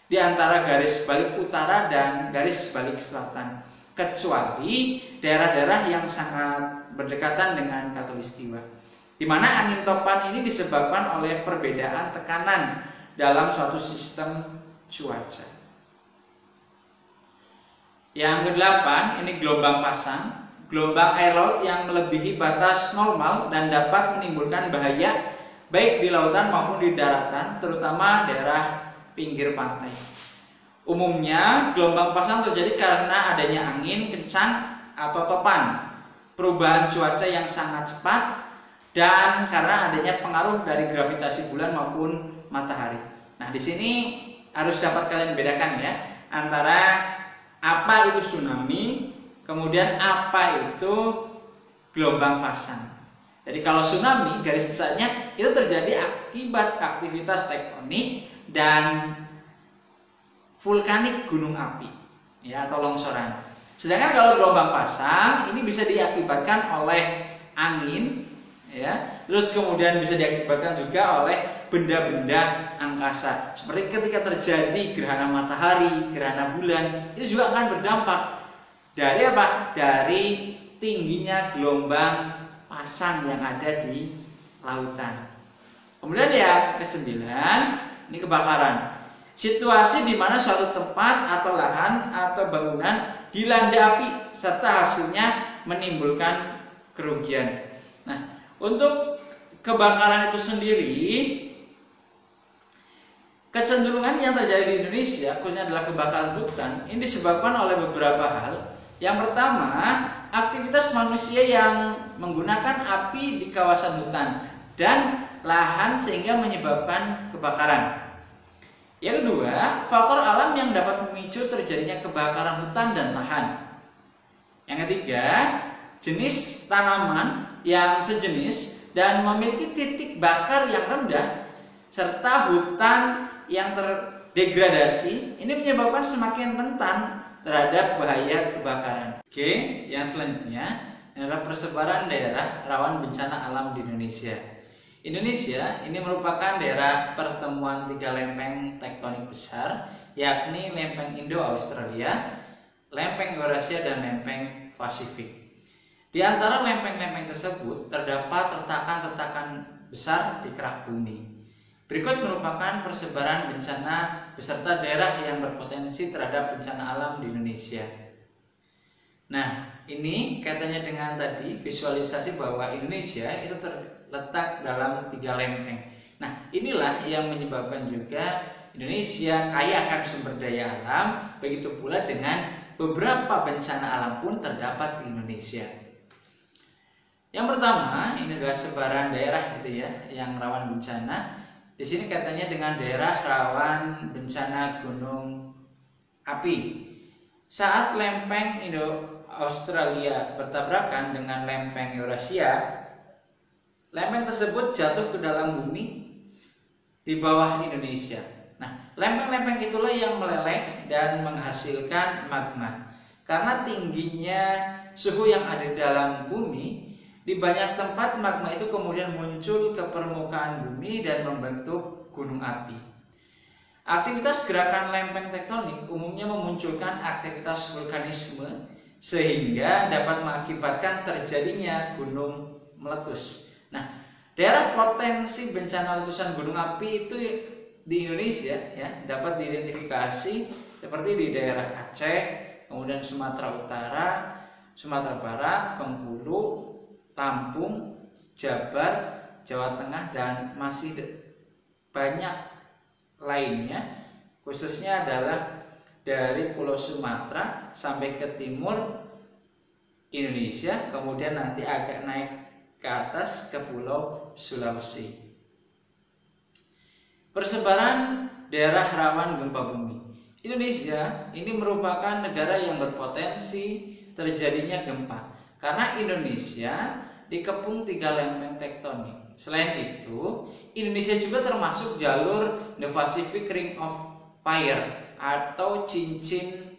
Speaker 1: di antara garis balik utara dan garis balik selatan, kecuali daerah-daerah yang sangat berdekatan dengan khatulistiwa, di mana angin topan ini disebabkan oleh perbedaan tekanan dalam suatu sistem cuaca. Yang kedelapan, ini gelombang pasang. Gelombang air laut yang melebihi batas normal dan dapat menimbulkan bahaya baik di lautan maupun di daratan, terutama daerah pinggir pantai. Umumnya gelombang pasang terjadi karena adanya angin kencang atau topan, perubahan cuaca yang sangat cepat, dan karena adanya pengaruh dari gravitasi bulan maupun matahari. Nah, di sini harus dapat kalian bedakan ya antara apa itu tsunami, kemudian apa itu gelombang pasang. Jadi kalau tsunami garis besarnya itu terjadi akibat aktivitas tektonik dan vulkanik gunung api, ya, atau longsoran. Sedangkan kalau gelombang pasang ini bisa diakibatkan oleh angin, ya, terus kemudian bisa diakibatkan juga oleh benda-benda angkasa. Seperti ketika terjadi gerhana matahari, gerhana bulan, itu juga akan berdampak dari apa? Dari tingginya gelombang pasang yang ada di lautan. Kemudian yang kesembilan, ini kebakaran. Situasi di mana suatu tempat atau lahan atau bangunan dilanda api serta hasilnya menimbulkan kerugian. Nah, untuk kebakaran itu sendiri, kecenderungan yang terjadi di Indonesia khususnya adalah kebakaran hutan. Ini disebabkan oleh beberapa hal. Yang pertama, aktivitas manusia yang menggunakan api di kawasan hutan dan lahan sehingga menyebabkan kebakaran. Yang kedua, faktor alam yang dapat memicu terjadinya kebakaran hutan dan lahan. Yang ketiga, jenis tanaman yang sejenis dan memiliki titik bakar yang rendah serta hutan yang terdegradasi ini menyebabkan semakin rentan terhadap bahaya kebakaran. Oke, yang selanjutnya, ini adalah persebaran daerah rawan bencana alam di Indonesia. Indonesia ini merupakan daerah pertemuan 3 lempeng tektonik besar, yakni lempeng Indo-Australia, lempeng Eurasia, dan lempeng Pasifik. Di antara lempeng-lempeng tersebut terdapat retakan-retakan besar di kerak bumi. Berikut merupakan persebaran bencana beserta daerah yang berpotensi terhadap bencana alam di Indonesia. Nah, ini kaitannya dengan tadi visualisasi bahwa Indonesia itu terletak dalam 3 lempeng. Nah, inilah yang menyebabkan juga Indonesia kaya akan sumber daya alam, begitu pula dengan beberapa bencana alam pun terdapat di Indonesia. Yang pertama, ini adalah sebaran daerah gitu ya, yang rawan bencana. Di sini kaitannya dengan daerah rawan bencana gunung api. Saat lempeng Indo-Australia bertabrakan dengan lempeng Eurasia, lempeng tersebut jatuh ke dalam bumi di bawah Indonesia. Nah, lempeng-lempeng itulah yang meleleh dan menghasilkan magma. Karena tingginya suhu yang ada di dalam bumi, di banyak tempat magma itu kemudian muncul ke permukaan bumi dan membentuk gunung api. Aktivitas gerakan lempeng tektonik umumnya memunculkan aktivitas vulkanisme sehingga dapat mengakibatkan terjadinya gunung meletus. Nah, daerah potensi bencana letusan gunung api itu di Indonesia ya dapat diidentifikasi seperti di daerah Aceh, kemudian Sumatera Utara, Sumatera Barat, Bengkulu, Lampung, Jabar, Jawa Tengah, dan masih banyak lainnya, khususnya adalah dari Pulau Sumatera sampai ke timur Indonesia, kemudian nanti agak naik ke atas ke Pulau Sulawesi. Persebaran daerah rawan gempa bumi. Indonesia ini merupakan negara yang berpotensi terjadinya gempa karena Indonesia dikepung 3 lempeng tektonik. Selain itu, Indonesia juga termasuk jalur The Pacific Ring of Fire atau cincin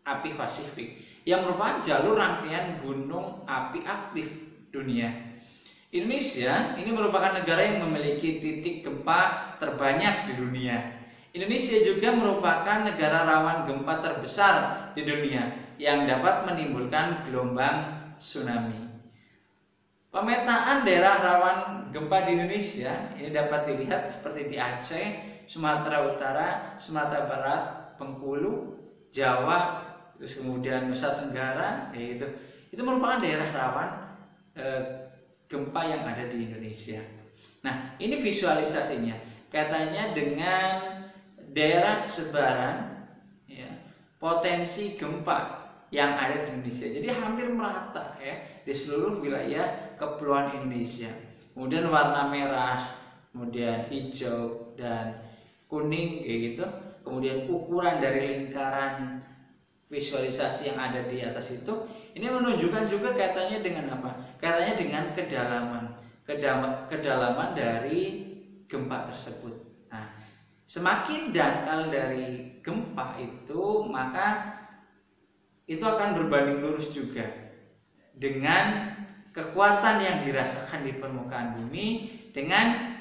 Speaker 1: api Pasifik yang merupakan jalur rangkaian gunung api aktif dunia. Indonesia ini merupakan negara yang memiliki titik gempa terbanyak di dunia. Indonesia juga merupakan negara rawan gempa terbesar di dunia yang dapat menimbulkan gelombang tsunami. Pemetaan daerah rawan gempa di Indonesia ini dapat dilihat seperti di Aceh, Sumatera Utara, Sumatera Barat, Bengkulu, Jawa, terus kemudian Nusa Tenggara, yaitu itu merupakan daerah rawan gempa yang ada di Indonesia. Nah, ini visualisasinya, katanya dengan daerah sebaran ya, potensi gempa yang ada di Indonesia. Jadi hampir merata ya di seluruh wilayah kepulauan Indonesia. Kemudian warna merah, kemudian hijau dan kuning kayak gitu. Kemudian ukuran dari lingkaran visualisasi yang ada di atas itu ini menunjukkan juga kaitannya dengan apa? Kaitannya dengan kedalaman dari gempa tersebut. Nah, semakin dangkal dari gempa itu, maka itu akan berbanding lurus juga dengan kekuatan yang dirasakan di permukaan bumi dengan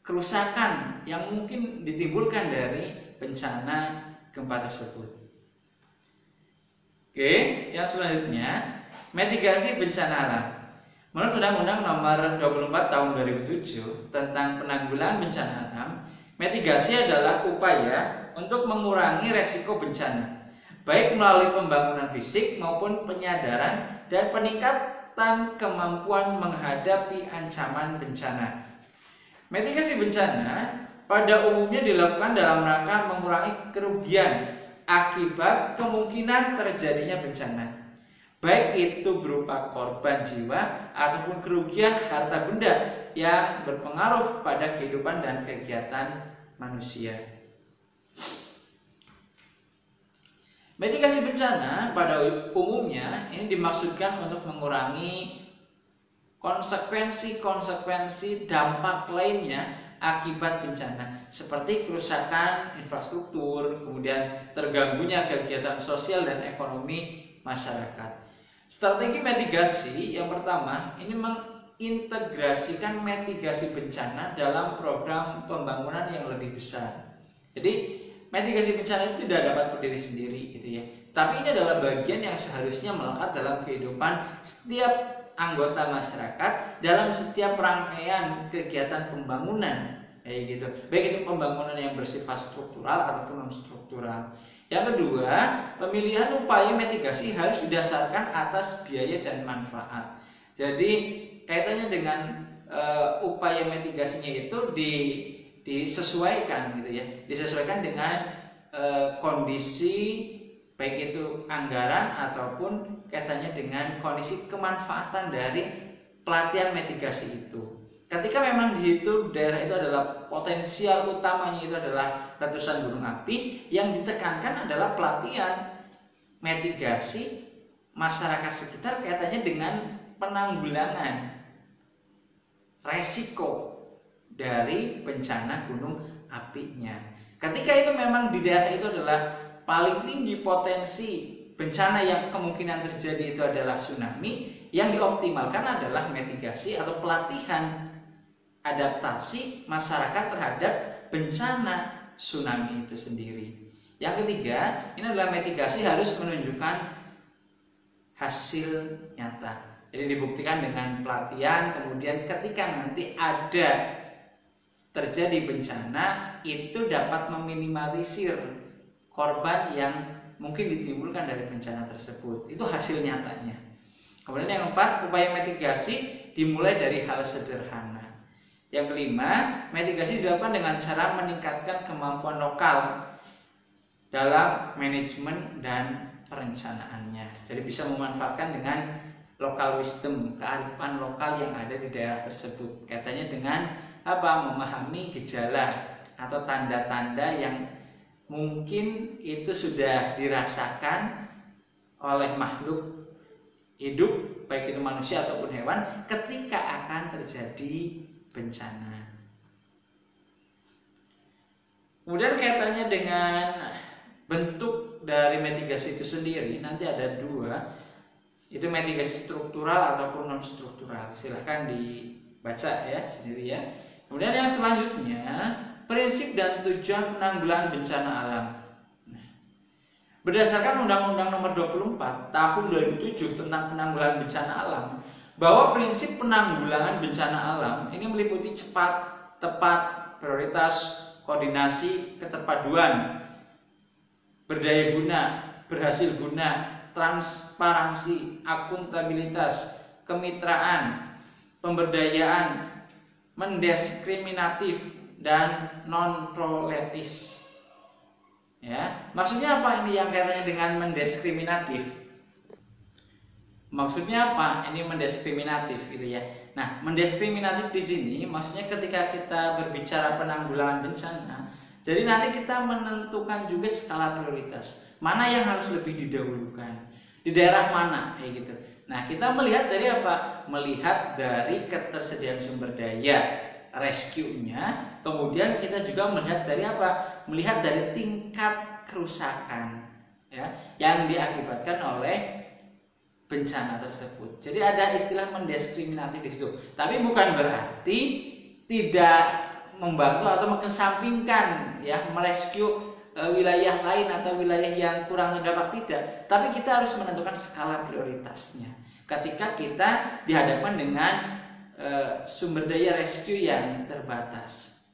Speaker 1: kerusakan yang mungkin ditimbulkan dari bencana gempa tersebut. Oke, yang selanjutnya, mitigasi bencana alam. Menurut Undang-Undang Nomor 24 Tahun 2007 tentang penanggulangan bencana alam, mitigasi adalah upaya untuk mengurangi resiko bencana, baik melalui pembangunan fisik maupun penyadaran dan peningkatan kemampuan menghadapi ancaman bencana. Mitigasi bencana pada umumnya dilakukan dalam rangka mengurangi kerugian akibat kemungkinan terjadinya bencana, baik itu berupa korban jiwa ataupun kerugian harta benda yang berpengaruh pada kehidupan dan kegiatan manusia. Mitigasi bencana pada umumnya ini dimaksudkan untuk mengurangi konsekuensi dampak lainnya akibat bencana, seperti kerusakan infrastruktur, kemudian terganggunya kegiatan sosial dan ekonomi masyarakat. Strategi mitigasi yang pertama ini mengintegrasikan mitigasi bencana dalam program pembangunan yang lebih besar. Jadi mitigasi bencana itu tidak dapat berdiri sendiri gitu ya. Tapi ini adalah bagian yang seharusnya melekat dalam kehidupan setiap anggota masyarakat dalam setiap rangkaian kegiatan pembangunan kayak gitu. Baik itu pembangunan yang bersifat struktural ataupun non struktural. Yang kedua, pemilihan upaya mitigasi harus didasarkan atas biaya dan manfaat. Jadi kaitannya dengan upaya mitigasinya itu disesuaikan gitu ya, disesuaikan dengan kondisi baik itu anggaran ataupun kaitannya dengan kondisi kemanfaatan dari pelatihan mitigasi itu. Ketika memang di situ daerah itu adalah potensial utamanya itu adalah letusan gunung api, yang ditekankan adalah pelatihan mitigasi masyarakat sekitar kaitannya dengan penanggulangan resiko dari bencana gunung apinya. Ketika itu memang di daerah itu adalah paling tinggi potensi bencana yang kemungkinan terjadi itu adalah tsunami, yang dioptimalkan adalah mitigasi atau pelatihan adaptasi masyarakat terhadap bencana tsunami itu sendiri. Yang ketiga, ini adalah mitigasi harus menunjukkan hasil nyata. Jadi dibuktikan dengan pelatihan, kemudian ketika nanti ada terjadi bencana itu dapat meminimalisir korban yang mungkin ditimbulkan dari bencana tersebut. Itu hasil nyatanya. Kemudian yang keempat, upaya mitigasi dimulai dari hal sederhana. Yang kelima, mitigasi dilakukan dengan cara meningkatkan kemampuan lokal dalam manajemen dan perencanaannya. Jadi bisa memanfaatkan dengan local wisdom, kearifan lokal yang ada di daerah tersebut. Kaitannya dengan memahami gejala atau tanda-tanda yang mungkin itu sudah dirasakan oleh makhluk hidup, baik itu manusia ataupun hewan, ketika akan terjadi bencana. Kemudian kaitannya dengan bentuk dari mitigasi itu sendiri, nanti ada dua, itu mitigasi struktural ataupun non struktural. Silahkan dibaca ya sendiri ya. Kemudian yang selanjutnya, prinsip dan tujuan penanggulangan bencana alam. Berdasarkan Undang-Undang Nomor 24 Tahun 2007 tentang penanggulangan bencana alam, bahwa prinsip penanggulangan bencana alam ini meliputi cepat, tepat, prioritas, koordinasi, keterpaduan, berdaya guna, berhasil guna, transparansi, akuntabilitas, kemitraan, pemberdayaan, mendiskriminatif, dan non-proletis. Ya, maksudnya apa ini yang kaitannya dengan mendiskriminatif? Maksudnya apa? Ini mendiskriminatif gitu ya. Nah, mendiskriminatif di sini maksudnya ketika kita berbicara penanggulangan bencana, jadi nanti kita menentukan juga skala prioritas. Mana yang harus lebih didahulukan? Di daerah mana kayak gitu. Nah, kita melihat dari apa? Melihat dari ketersediaan sumber daya, rescue-nya. Kemudian kita juga melihat dari apa? Melihat dari tingkat kerusakan ya yang diakibatkan oleh bencana tersebut. Jadi ada istilah mendiskriminatif di situ. Tapi bukan berarti tidak membantu atau mengesampingkan ya merescue wilayah lain atau wilayah yang kurang terdampak, tidak. Tapi kita harus menentukan skala prioritasnya. Ketika kita dihadapkan dengan sumber daya rescue yang terbatas.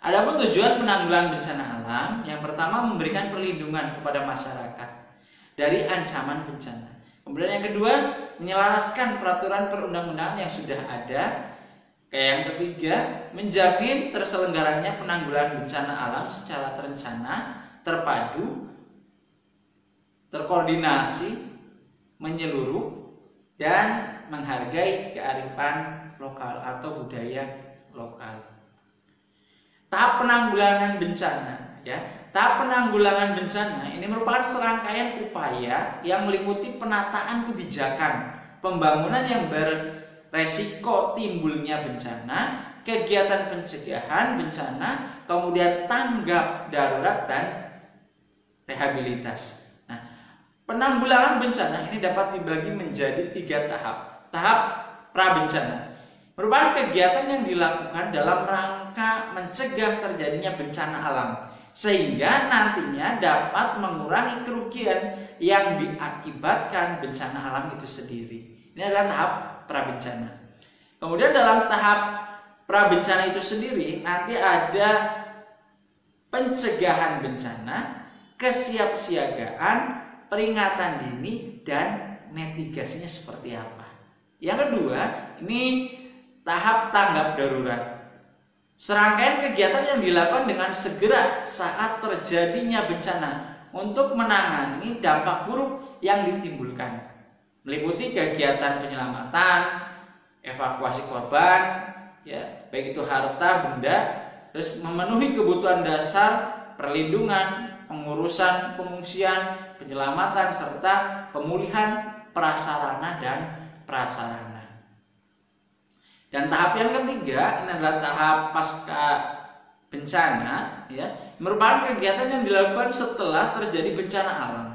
Speaker 1: Adapun tujuan penanggulangan bencana alam, yang pertama memberikan perlindungan kepada masyarakat dari ancaman bencana. Kemudian yang kedua, menyelaraskan peraturan perundang-undangan yang sudah ada. Yang ketiga, menjamin terselenggaranya penanggulangan bencana alam secara terencana, terpadu, terkoordinasi, menyeluruh, dan menghargai kearifan lokal atau budaya lokal. Tahap penanggulangan bencana ya. Tahap penanggulangan bencana ini merupakan serangkaian upaya yang meliputi penataan kebijakan, pembangunan yang beresiko timbulnya bencana, kegiatan pencegahan bencana, kemudian tanggap darurat dan rehabilitas. Nah, Penanggulangan bencana ini dapat dibagi menjadi 3 tahap. Tahap prabencana merupakan kegiatan yang dilakukan dalam rangka mencegah terjadinya bencana alam, sehingga nantinya dapat mengurangi kerugian yang diakibatkan bencana alam itu sendiri. Ini adalah tahap prabencana. Kemudian dalam tahap prabencana itu sendiri nanti ada pencegahan bencana, kesiapsiagaan, peringatan dini, dan mitigasinya seperti apa. Yang kedua, ini tahap tanggap darurat. Serangkaian kegiatan yang dilakukan dengan segera saat terjadinya bencana untuk menangani dampak buruk yang ditimbulkan, meliputi kegiatan penyelamatan, evakuasi korban, ya, baik itu harta, benda, terus memenuhi kebutuhan dasar, perlindungan, pengurusan pengungsian, penyelamatan, serta pemulihan prasarana dan prasarana. Dan tahap yang ketiga ini adalah tahap pasca bencana, ya, merupakan kegiatan yang dilakukan setelah terjadi bencana alam.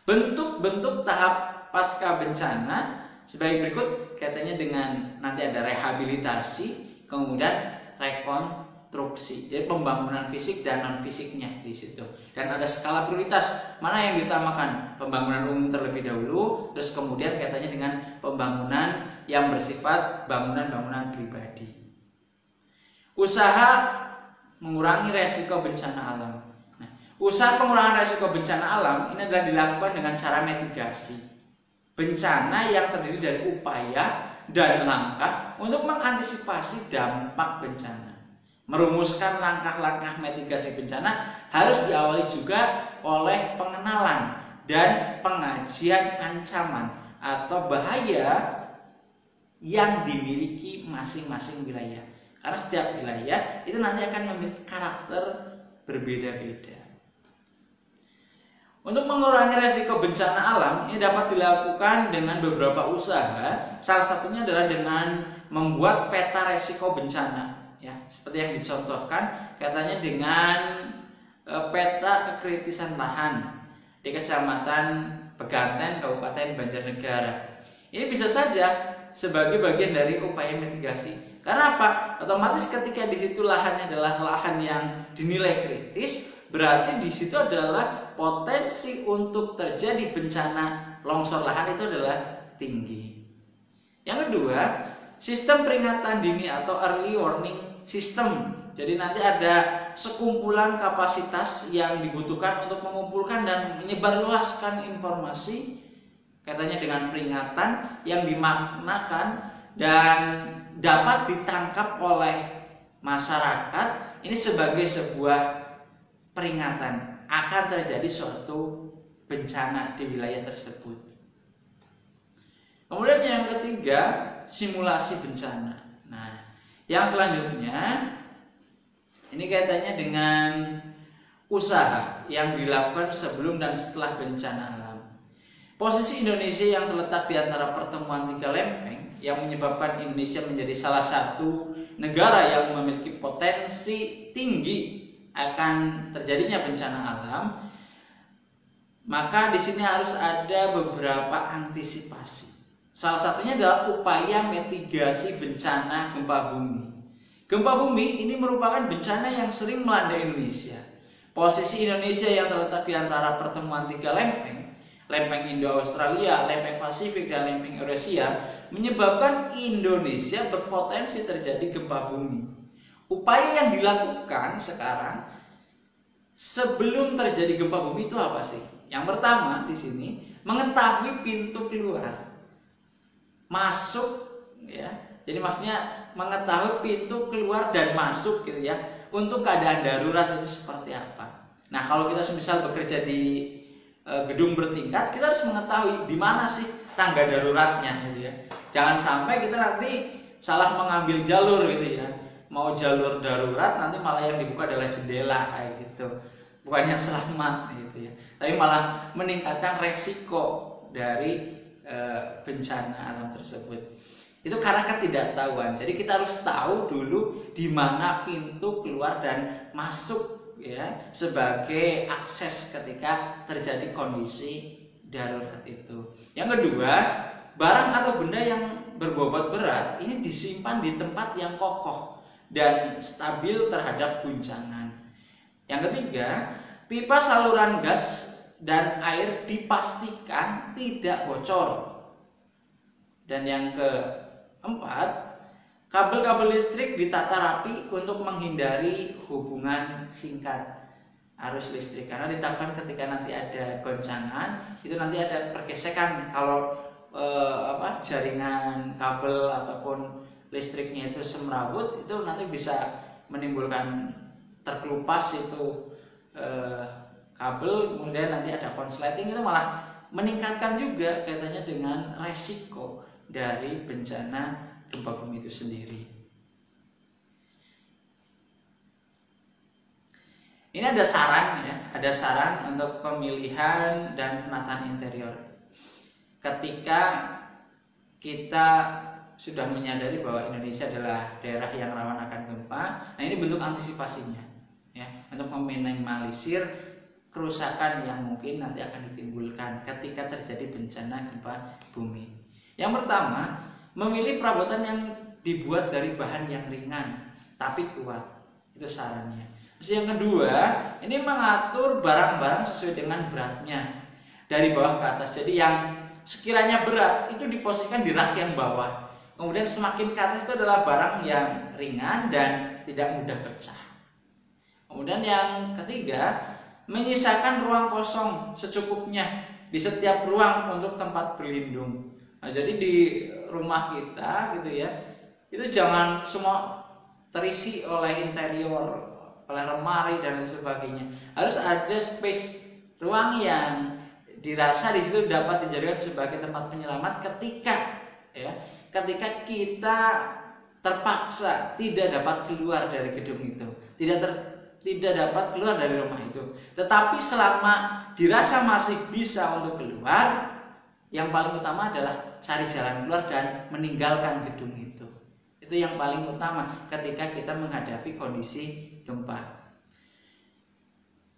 Speaker 1: Bentuk-bentuk tahap pasca bencana sebagai berikut, katanya dengan nanti ada rehabilitasi, kemudian rekonstruksi, jadi pembangunan fisik dan non fisiknya di situ. Dan ada skala prioritas, mana yang diutamakan, pembangunan umum terlebih dahulu, terus kemudian katanya dengan pembangunan yang bersifat bangunan-bangunan pribadi. Usaha mengurangi resiko bencana alam. Nah, usaha pengurangan resiko bencana alam ini adalah dilakukan dengan cara mitigasi bencana yang terdiri dari upaya dan langkah untuk mengantisipasi dampak bencana. Merumuskan langkah-langkah mitigasi bencana harus diawali juga oleh pengenalan dan pengajian ancaman atau bahaya yang dimiliki masing-masing wilayah. Karena setiap wilayah itu nanti akan memiliki karakter berbeda-beda. Untuk mengurangi resiko bencana alam ini dapat dilakukan dengan beberapa usaha. Salah satunya adalah dengan membuat peta resiko bencana, ya, seperti yang dicontohkan katanya dengan peta kekritisan lahan di Kecamatan Peganten, Kabupaten Banjarnegara. Ini bisa saja sebagai bagian dari upaya mitigasi. Karena apa? Otomatis ketika di situ lahannya adalah lahan yang dinilai kritis, berarti di situ adalah potensi untuk terjadi bencana longsor lahan itu adalah tinggi. Yang kedua, sistem peringatan dini atau early warning system. Jadi nanti ada sekumpulan kapasitas yang dibutuhkan untuk mengumpulkan dan menyebarluaskan informasi, katanya dengan peringatan yang dimaknakan dan dapat ditangkap oleh masyarakat ini sebagai sebuah peringatan akan terjadi suatu bencana di wilayah tersebut. Kemudian yang ketiga, simulasi bencana. Nah, yang selanjutnya ini kaitannya dengan usaha yang dilakukan sebelum dan setelah bencana alam. Posisi Indonesia yang terletak di antara pertemuan 3 lempeng yang menyebabkan Indonesia menjadi salah satu negara yang memiliki potensi tinggi akan terjadinya bencana alam, maka di sini harus ada beberapa antisipasi. Salah satunya adalah upaya mitigasi bencana gempa bumi. Gempa bumi ini merupakan bencana yang sering melanda Indonesia. Posisi Indonesia yang terletak di antara pertemuan 3 lempeng, lempeng Indo-Australia, lempeng Pasifik, dan lempeng Eurasia, menyebabkan Indonesia berpotensi terjadi gempa bumi. Upaya yang dilakukan sekarang sebelum terjadi gempa bumi itu apa sih? Yang pertama di sini mengetahui pintu keluar masuk, ya. Jadi maksudnya mengetahui pintu keluar dan masuk gitu ya untuk keadaan darurat itu seperti apa. Nah, kalau kita semisal bekerja di gedung bertingkat, kita harus mengetahui di mana sih tangga daruratnya gitu ya. Jangan sampai kita nanti salah mengambil jalur gitu ya. Mau jalur darurat nanti malah yang dibuka adalah jendela kayak gitu. Bukannya selamat gitu ya. Tapi malah meningkatkan resiko dari bencana alam tersebut. Itu karena ketidaktahuan. Jadi kita harus tahu dulu di mana pintu keluar dan masuk ya sebagai akses ketika terjadi kondisi darurat itu. Yang kedua, barang atau benda yang berbobot berat ini disimpan di tempat yang kokoh dan stabil terhadap guncangan. Yang ketiga, pipa saluran gas dan air dipastikan tidak bocor. Dan yang keempat, kabel-kabel listrik ditata rapi untuk menghindari hubungan singkat arus listrik, karena ditakutkan ketika nanti ada goncangan itu nanti ada pergesekan. Kalau jaringan kabel ataupun listriknya itu semrawut, itu nanti bisa menimbulkan terkelupas itu kabel, kemudian nanti ada konsleting, itu malah meningkatkan juga katanya dengan resiko dari bencana gempa bumi itu sendiri. Ini ada saran ya, ada saran untuk pemilihan dan penataan interior. Ketika kita sudah menyadari bahwa Indonesia adalah daerah yang rawan akan gempa, nah ini bentuk antisipasinya ya, untuk meminimalisir kerusakan yang mungkin nanti akan ditimbulkan ketika terjadi bencana gempa bumi. Yang pertama, memilih perabotan yang dibuat dari bahan yang ringan tapi kuat. Itu sarannya. Terus yang kedua, ini mengatur barang-barang sesuai dengan beratnya dari bawah ke atas. Jadi yang sekiranya berat itu diposisikan di rak yang bawah. Kemudian semakin ke atas itu adalah barang yang ringan dan tidak mudah pecah. Kemudian yang ketiga, menyisakan ruang kosong secukupnya di setiap ruang untuk tempat berlindung. Nah, jadi di rumah kita gitu ya, itu jangan semua terisi oleh interior, oleh lemari dan lain sebagainya. Harus ada space ruang yang dirasa di situ dapat dijadikan sebagai tempat penyelamat ketika ketika kita terpaksa tidak dapat keluar dari gedung itu, tidak dapat keluar dari rumah itu. Tetapi selama dirasa masih bisa untuk keluar, yang paling utama adalah cari jalan keluar dan meninggalkan gedung itu. Itu yang paling utama ketika kita menghadapi kondisi gempa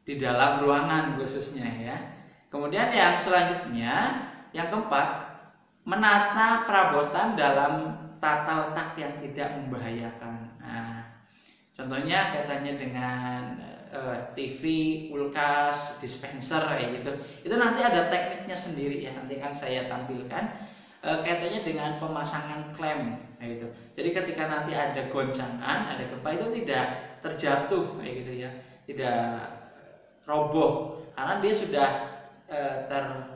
Speaker 1: di dalam ruangan khususnya ya. Kemudian yang selanjutnya, yang keempat, menata perabotan dalam tata letak yang tidak membahayakan. Nah, contohnya katanya dengan TV, kulkas, dispenser kayak gitu. Itu nanti ada tekniknya sendiri ya. Nanti kan saya tampilkan kaitannya dengan pemasangan klem kayak gitu. Jadi ketika nanti ada goncangan, ada gempa, itu tidak terjatuh kayak gitu ya. Tidak roboh karena dia sudah terklem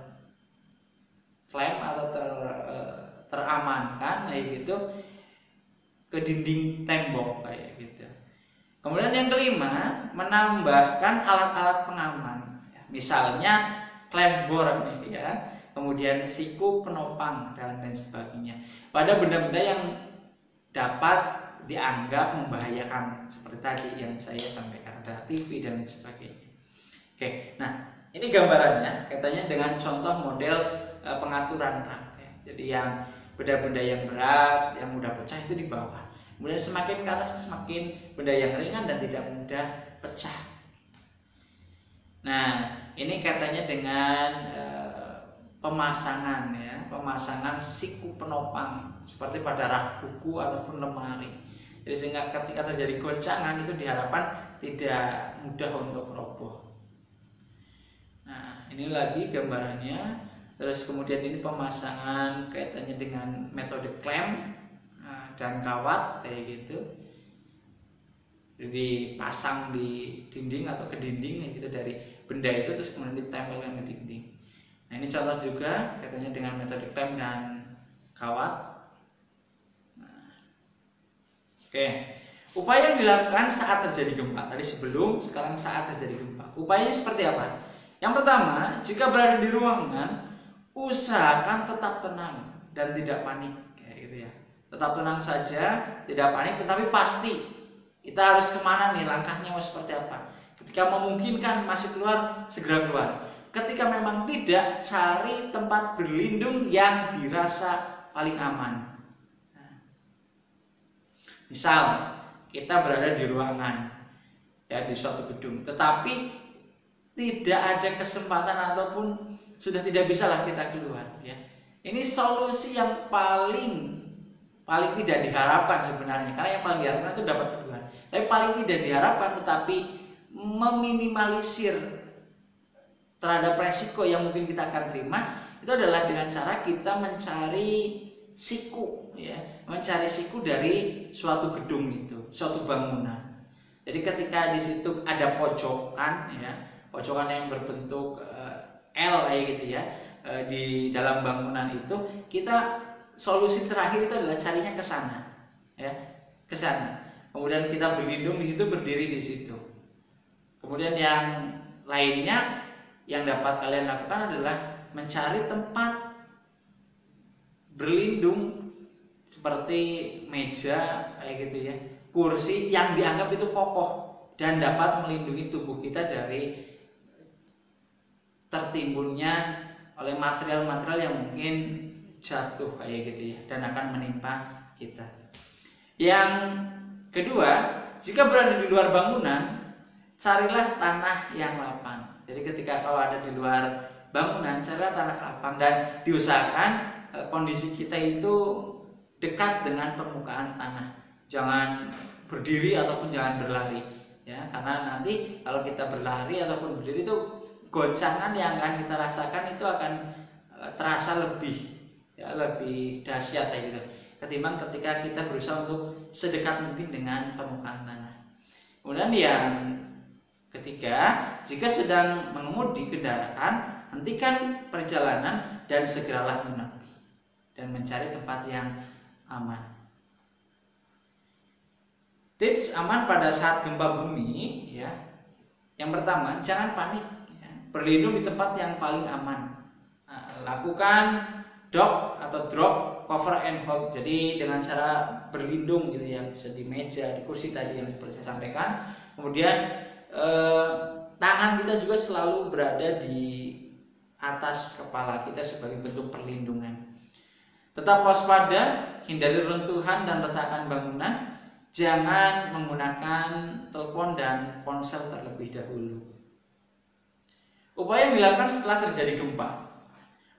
Speaker 1: atau teramankan kayak gitu ke dinding tembok kayak gitu. Kemudian yang kelima, menambahkan alat-alat pengaman. Misalnya klem bor nih ya, kemudian siku penopang dan lain sebagainya. Pada benda-benda yang dapat dianggap membahayakan seperti tadi yang saya sampaikan, ada TV dan lain sebagainya. Oke, nah ini gambarannya katanya dengan contoh model pengaturan rak ya. Jadi yang benda-benda yang berat, yang mudah pecah itu di bawah. Kemudian semakin ke atas semakin benda yang ringan dan tidak mudah pecah. Nah, ini katanya dengan pemasangan ya, pemasangan siku penopang seperti pada rak buku ataupun lemari. Jadi sehingga ketika terjadi goncangan itu diharapkan tidak mudah untuk roboh. Nah, ini lagi gambarannya. Terus kemudian ini pemasangan kaitannya dengan metode klem dan kawat kayak gitu. Jadi dipasang di dinding atau ke dinding kayak gitu dari benda itu, terus kemudian ditempelkan di dinding. Nah, ini contoh juga kaitannya dengan metode klem dan kawat. Nah, oke. Upaya yang dilakukan saat terjadi gempa. Tadi sebelum, sekarang saat terjadi gempa. Upayanya seperti apa? Yang pertama, jika berada di ruangan, usahakan tetap tenang dan tidak panik kayak gitu ya. Tetap tenang saja, tidak panik, tetapi pasti kita harus kemana nih, langkahnya mau seperti apa. Ketika memungkinkan masih keluar, segera keluar. Ketika memang tidak, cari tempat berlindung yang dirasa paling aman. Nah, misal kita berada di ruangan ya, di suatu gedung, tetapi tidak ada kesempatan ataupun sudah tidak bisalah kita keluar, ya. Ini solusi yang paling tidak diharapkan sebenarnya, karena yang paling diharapkan itu dapat keluar. Tapi paling tidak diharapkan, tetapi meminimalisir terhadap resiko yang mungkin kita akan terima, itu adalah dengan cara kita mencari siku, ya, mencari siku dari suatu gedung itu, suatu bangunan. Jadi ketika di situ ada pojokan, ya, pojokan yang berbentuk L kayak gitu, ya, di dalam bangunan itu, kita solusi terakhir itu adalah carinya ke sana, ya, ke sana. Kemudian kita berlindung di situ, berdiri di situ. Kemudian yang lainnya yang dapat kalian lakukan adalah mencari tempat berlindung seperti meja kayak gitu, ya, kursi yang dianggap itu kokoh dan dapat melindungi tubuh kita dari tertimbunnya oleh material-material yang mungkin jatuh kayak gitu, ya, dan akan menimpa kita. Yang kedua, jika berada di luar bangunan, carilah tanah yang lapang. Jadi ketika kau ada di luar bangunan, carilah tanah lapang dan diusahakan kondisi kita itu dekat dengan permukaan tanah. Jangan berdiri ataupun jangan berlari, ya, karena nanti kalau kita berlari ataupun berdiri itu goncangan yang akan kita rasakan itu akan terasa lebih, ya, lebih dahsyat kayak gitu, ketimbang ketika kita berusaha untuk sedekat mungkin dengan permukaan tanah. Kemudian yang ketiga, jika sedang mengemudi kendaraan, hentikan perjalanan dan segeralah menepi dan mencari tempat yang aman. Tips aman pada saat gempa bumi, ya. Yang pertama, jangan panik, ya. Berlindung di tempat yang paling aman. Nah, lakukan dock atau drop, cover and hold. Jadi dengan cara berlindung gitu, ya, bisa di meja, di kursi tadi yang seperti saya sampaikan. Kemudian tangan kita juga selalu berada di atas kepala kita sebagai bentuk perlindungan. Tetap waspada, hindari runtuhan dan retakan bangunan. Jangan menggunakan telepon dan ponsel terlebih dahulu. Upaya yang dilakukan setelah terjadi gempa.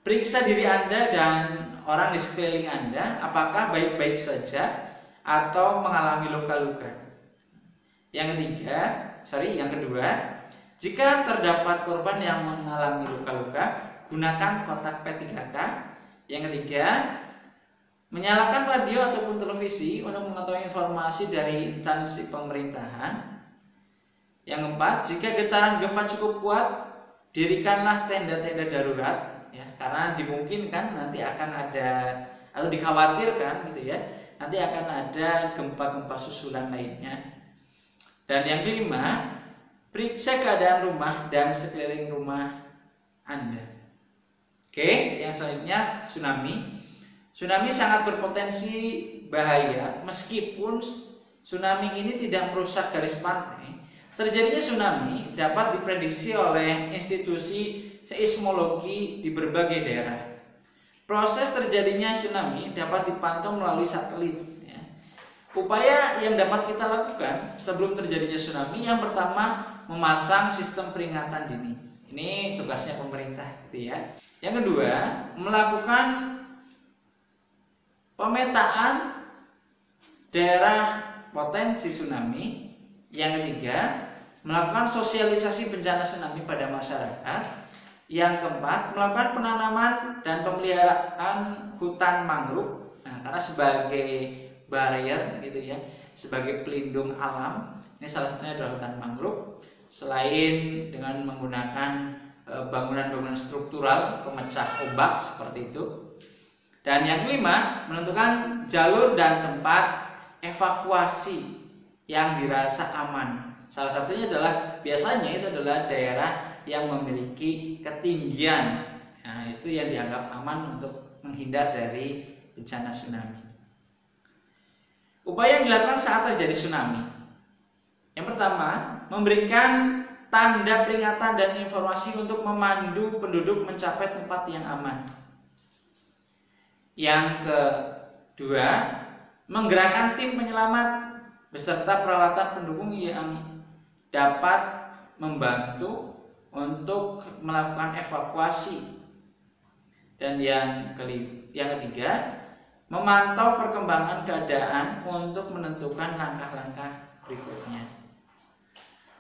Speaker 1: Periksa diri Anda dan orang di sekeliling Anda apakah baik-baik saja atau mengalami luka-luka. Yang kedua, jika terdapat korban yang mengalami luka-luka, gunakan kotak P3K. Yang ketiga, menyalakan radio ataupun televisi untuk mengetahui informasi dari instansi pemerintahan. Yang keempat, jika getaran gempa cukup kuat, dirikanlah tenda-tenda darurat, ya, karena dimungkinkan nanti akan ada atau dikhawatirkan gitu, ya, nanti akan ada gempa-gempa susulan lainnya. Dan yang kelima, periksa keadaan rumah dan sekeliling rumah Anda. Oke, yang selanjutnya tsunami. Tsunami sangat berpotensi bahaya meskipun tsunami ini tidak merusak garis pantai. Terjadinya tsunami dapat diprediksi oleh institusi seismologi di berbagai daerah. Proses terjadinya tsunami dapat dipantau melalui satelit. Upaya yang dapat kita lakukan sebelum terjadinya tsunami, yang pertama memasang sistem peringatan dini. Ini tugasnya pemerintah, gitu, ya. Yang kedua, melakukan pemetaan daerah potensi tsunami. Yang ketiga, melakukan sosialisasi bencana tsunami pada masyarakat. Yang keempat, melakukan penanaman dan pemeliharaan hutan mangrove. Nah, karena sebagai barrier gitu, ya, sebagai pelindung alam, ini salah satunya adalah hutan mangrove. Selain dengan menggunakan bangunan-bangunan struktural pemecah ombak seperti itu. Dan yang kelima, menentukan jalur dan tempat evakuasi yang dirasa aman. Salah satunya adalah, biasanya itu adalah daerah yang memiliki ketinggian, nah, itu yang dianggap aman untuk menghindar dari bencana tsunami. Upaya yang dilakukan saat terjadi tsunami. Yang pertama, memberikan tanda peringatan dan informasi untuk memandu penduduk mencapai tempat yang aman. Yang kedua, menggerakkan tim penyelamat beserta peralatan pendukung yang dapat membantu untuk melakukan evakuasi Dan yang ketiga, memantau perkembangan keadaan untuk menentukan langkah-langkah berikutnya.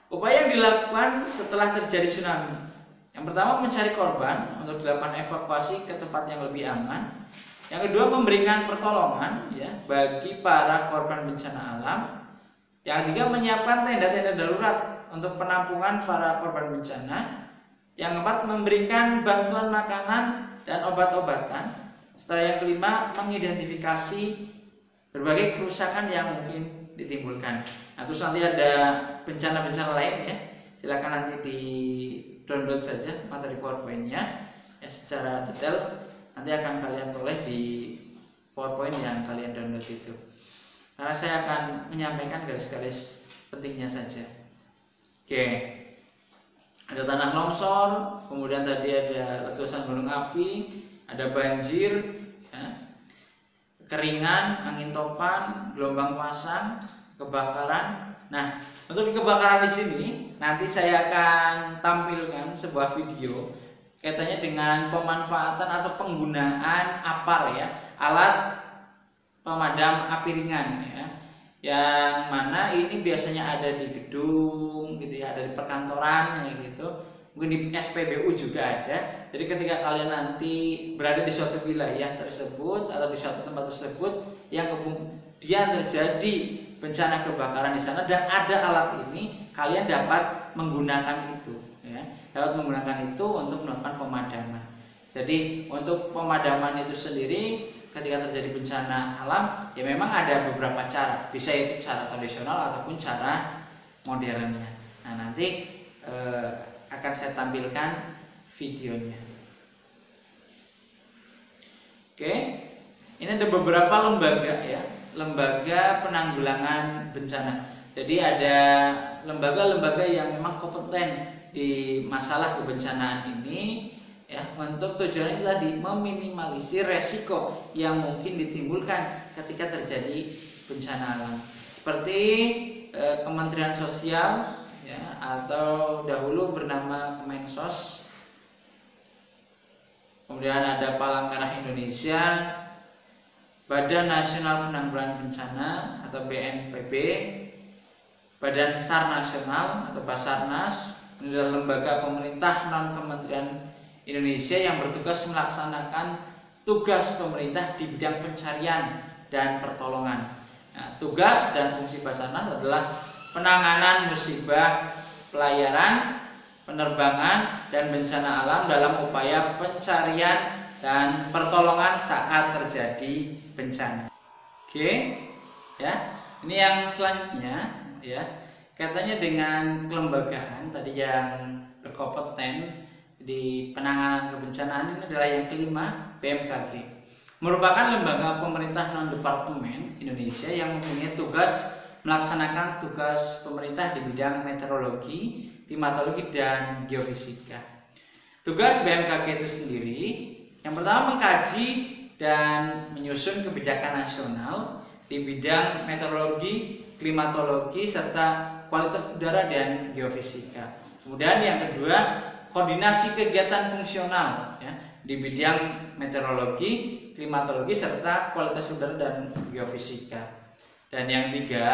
Speaker 1: Upaya yang dilakukan setelah terjadi tsunami. Yang pertama, mencari korban untuk dilakukan evakuasi ke tempat yang lebih aman. Yang kedua, memberikan pertolongan ya bagi para korban bencana alam. Yang ketiga, menyiapkan tenda-tenda darurat untuk penampungan para korban bencana. Yang keempat, memberikan bantuan makanan dan obat-obatan. Setelah yang kelima, mengidentifikasi berbagai kerusakan yang mungkin ditimbulkan. Nah, terus nanti ada bencana-bencana lain ya. Silakan nanti di download saja materi PowerPoint-nya ya, secara detail. Nanti akan kalian peroleh di PowerPoint yang kalian download itu. Karena saya akan menyampaikan garis-garis pentingnya saja. Oke. Ada tanah longsor, kemudian tadi ada letusan gunung api, ada banjir, ya, keringan, angin topan, gelombang pasang, kebakaran. Nah, untuk kebakaran di sini nanti saya akan tampilkan sebuah video kaitannya dengan pemanfaatan atau penggunaan APAR ya, alat pemadam api ringan ya. Yang mana ini biasanya ada di gedung gitu ya, ada di perkantoran ya gitu. Mungkin di SPBU juga ada. Jadi ketika kalian nanti berada di suatu wilayah tersebut atau di suatu tempat tersebut yang kemudian terjadi bencana kebakaran di sana dan ada alat ini, kalian dapat menggunakan itu ya. Dapat menggunakan itu untuk melakukan pemadaman. Jadi untuk pemadaman itu sendiri ketika terjadi bencana alam ya memang ada beberapa cara, bisa itu cara tradisional ataupun cara modernnya. Nah, nanti akan saya tampilkan videonya. Oke, ini ada beberapa lembaga ya, lembaga penanggulangan bencana. Jadi ada lembaga-lembaga yang memang kompeten di masalah kebencanaan ini ya, untuk tujuannya tadi meminimalisir resiko yang mungkin ditimbulkan ketika terjadi bencana alam. Seperti Kementerian Sosial ya, atau dahulu bernama Kemensos. Kemudian ada Palangkarah Indonesia, Badan Nasional Penanggulangan Bencana atau BNPB, Badan SAR Nasional atau Basarnas. Ini adalah lembaga pemerintah non kementerian Indonesia yang bertugas melaksanakan tugas pemerintah di bidang pencarian dan pertolongan. Nah, tugas dan fungsi Basarnas adalah penanganan musibah, pelayaran, penerbangan, dan bencana alam dalam upaya pencarian dan pertolongan saat terjadi bencana. Oke, ya. Ini yang selanjutnya, ya. Kaitannya dengan kelembagaan tadi yang berkompeten di penanganan kebencanaan ini adalah yang kelima, BMKG. Merupakan lembaga pemerintah non-departemen Indonesia yang mempunyai tugas melaksanakan tugas pemerintah di bidang meteorologi, klimatologi, dan geofisika. Tugas BMKG itu sendiri yang pertama mengkaji dan menyusun kebijakan nasional di bidang meteorologi, klimatologi, serta kualitas udara dan geofisika. Kemudian yang kedua, koordinasi kegiatan fungsional ya, di bidang meteorologi, klimatologi, serta kualitas udara dan geofisika. Dan yang ketiga,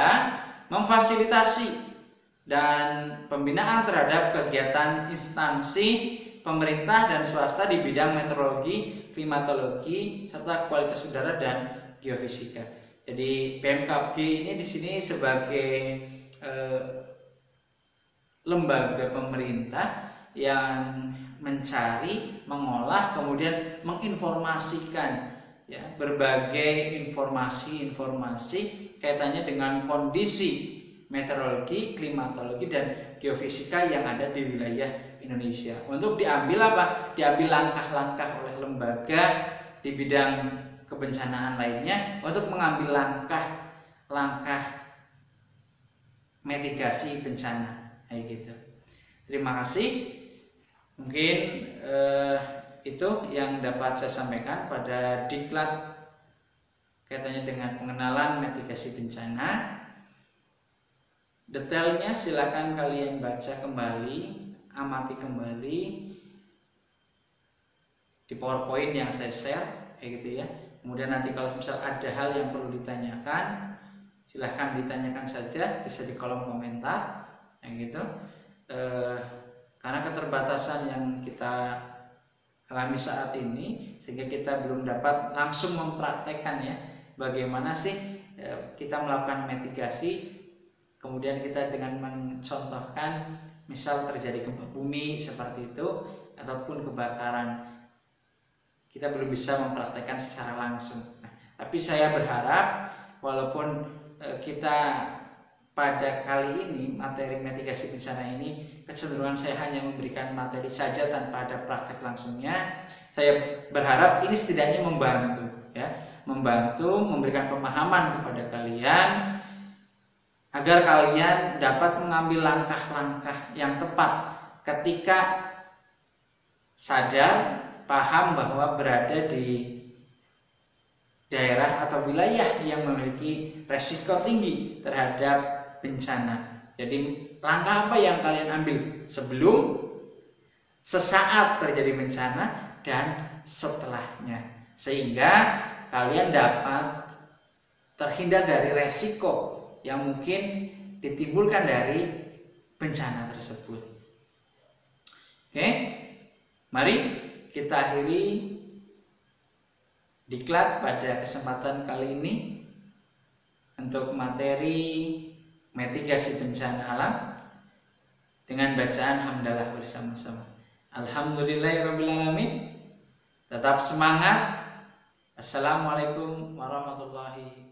Speaker 1: memfasilitasi dan pembinaan terhadap kegiatan instansi pemerintah dan swasta di bidang meteorologi, klimatologi, serta kualitas udara dan geofisika. Jadi BMKG ini di sini sebagai lembaga pemerintah yang mencari, mengolah, kemudian menginformasikan ya, berbagai informasi kaitannya dengan kondisi meteorologi, klimatologi, dan geofisika yang ada di wilayah Indonesia. Untuk diambil apa? Diambil langkah-langkah oleh lembaga di bidang kebencanaan lainnya untuk mengambil langkah-langkah mitigasi bencana, kayak gitu. Terima kasih. Mungkin itu yang dapat saya sampaikan pada diklat kaitannya dengan pengenalan mitigasi bencana. Detailnya silakan kalian baca kembali, amati kembali. di PowerPoint yang saya share kayak gitu ya. Kemudian nanti kalau misal ada hal yang perlu ditanyakan, silahkan ditanyakan saja, bisa di kolom komentar yang gitu. Karena keterbatasan yang kita alami saat ini, sehingga kita belum dapat langsung mempraktekkan ya bagaimana sih kita melakukan mitigasi. Kemudian kita dengan mencontohkan misal terjadi gempa bumi seperti itu ataupun kebakaran, kita belum bisa mempraktekkan secara langsung. Tapi saya berharap walaupun kita pada kali ini materi mitigasi bencana ini kecenderungan saya hanya memberikan materi saja tanpa ada praktek langsungnya, saya berharap ini setidaknya membantu ya, memberikan pemahaman kepada kalian agar kalian dapat mengambil langkah-langkah yang tepat ketika sadar, paham bahwa berada di daerah atau wilayah yang memiliki resiko tinggi terhadap bencana. Jadi langkah apa yang kalian ambil sebelum, sesaat terjadi bencana, dan setelahnya, sehingga kalian dapat terhindar dari resiko yang mungkin ditimbulkan dari bencana tersebut. Oke, mari kita akhiri diklat pada kesempatan kali ini untuk materi mitigasi bencana alam dengan bacaan hamdalah bersama-sama. Alhamdulillahirrabbilalamin. Tetap semangat. Assalamualaikum warahmatullahi wabarakatuh.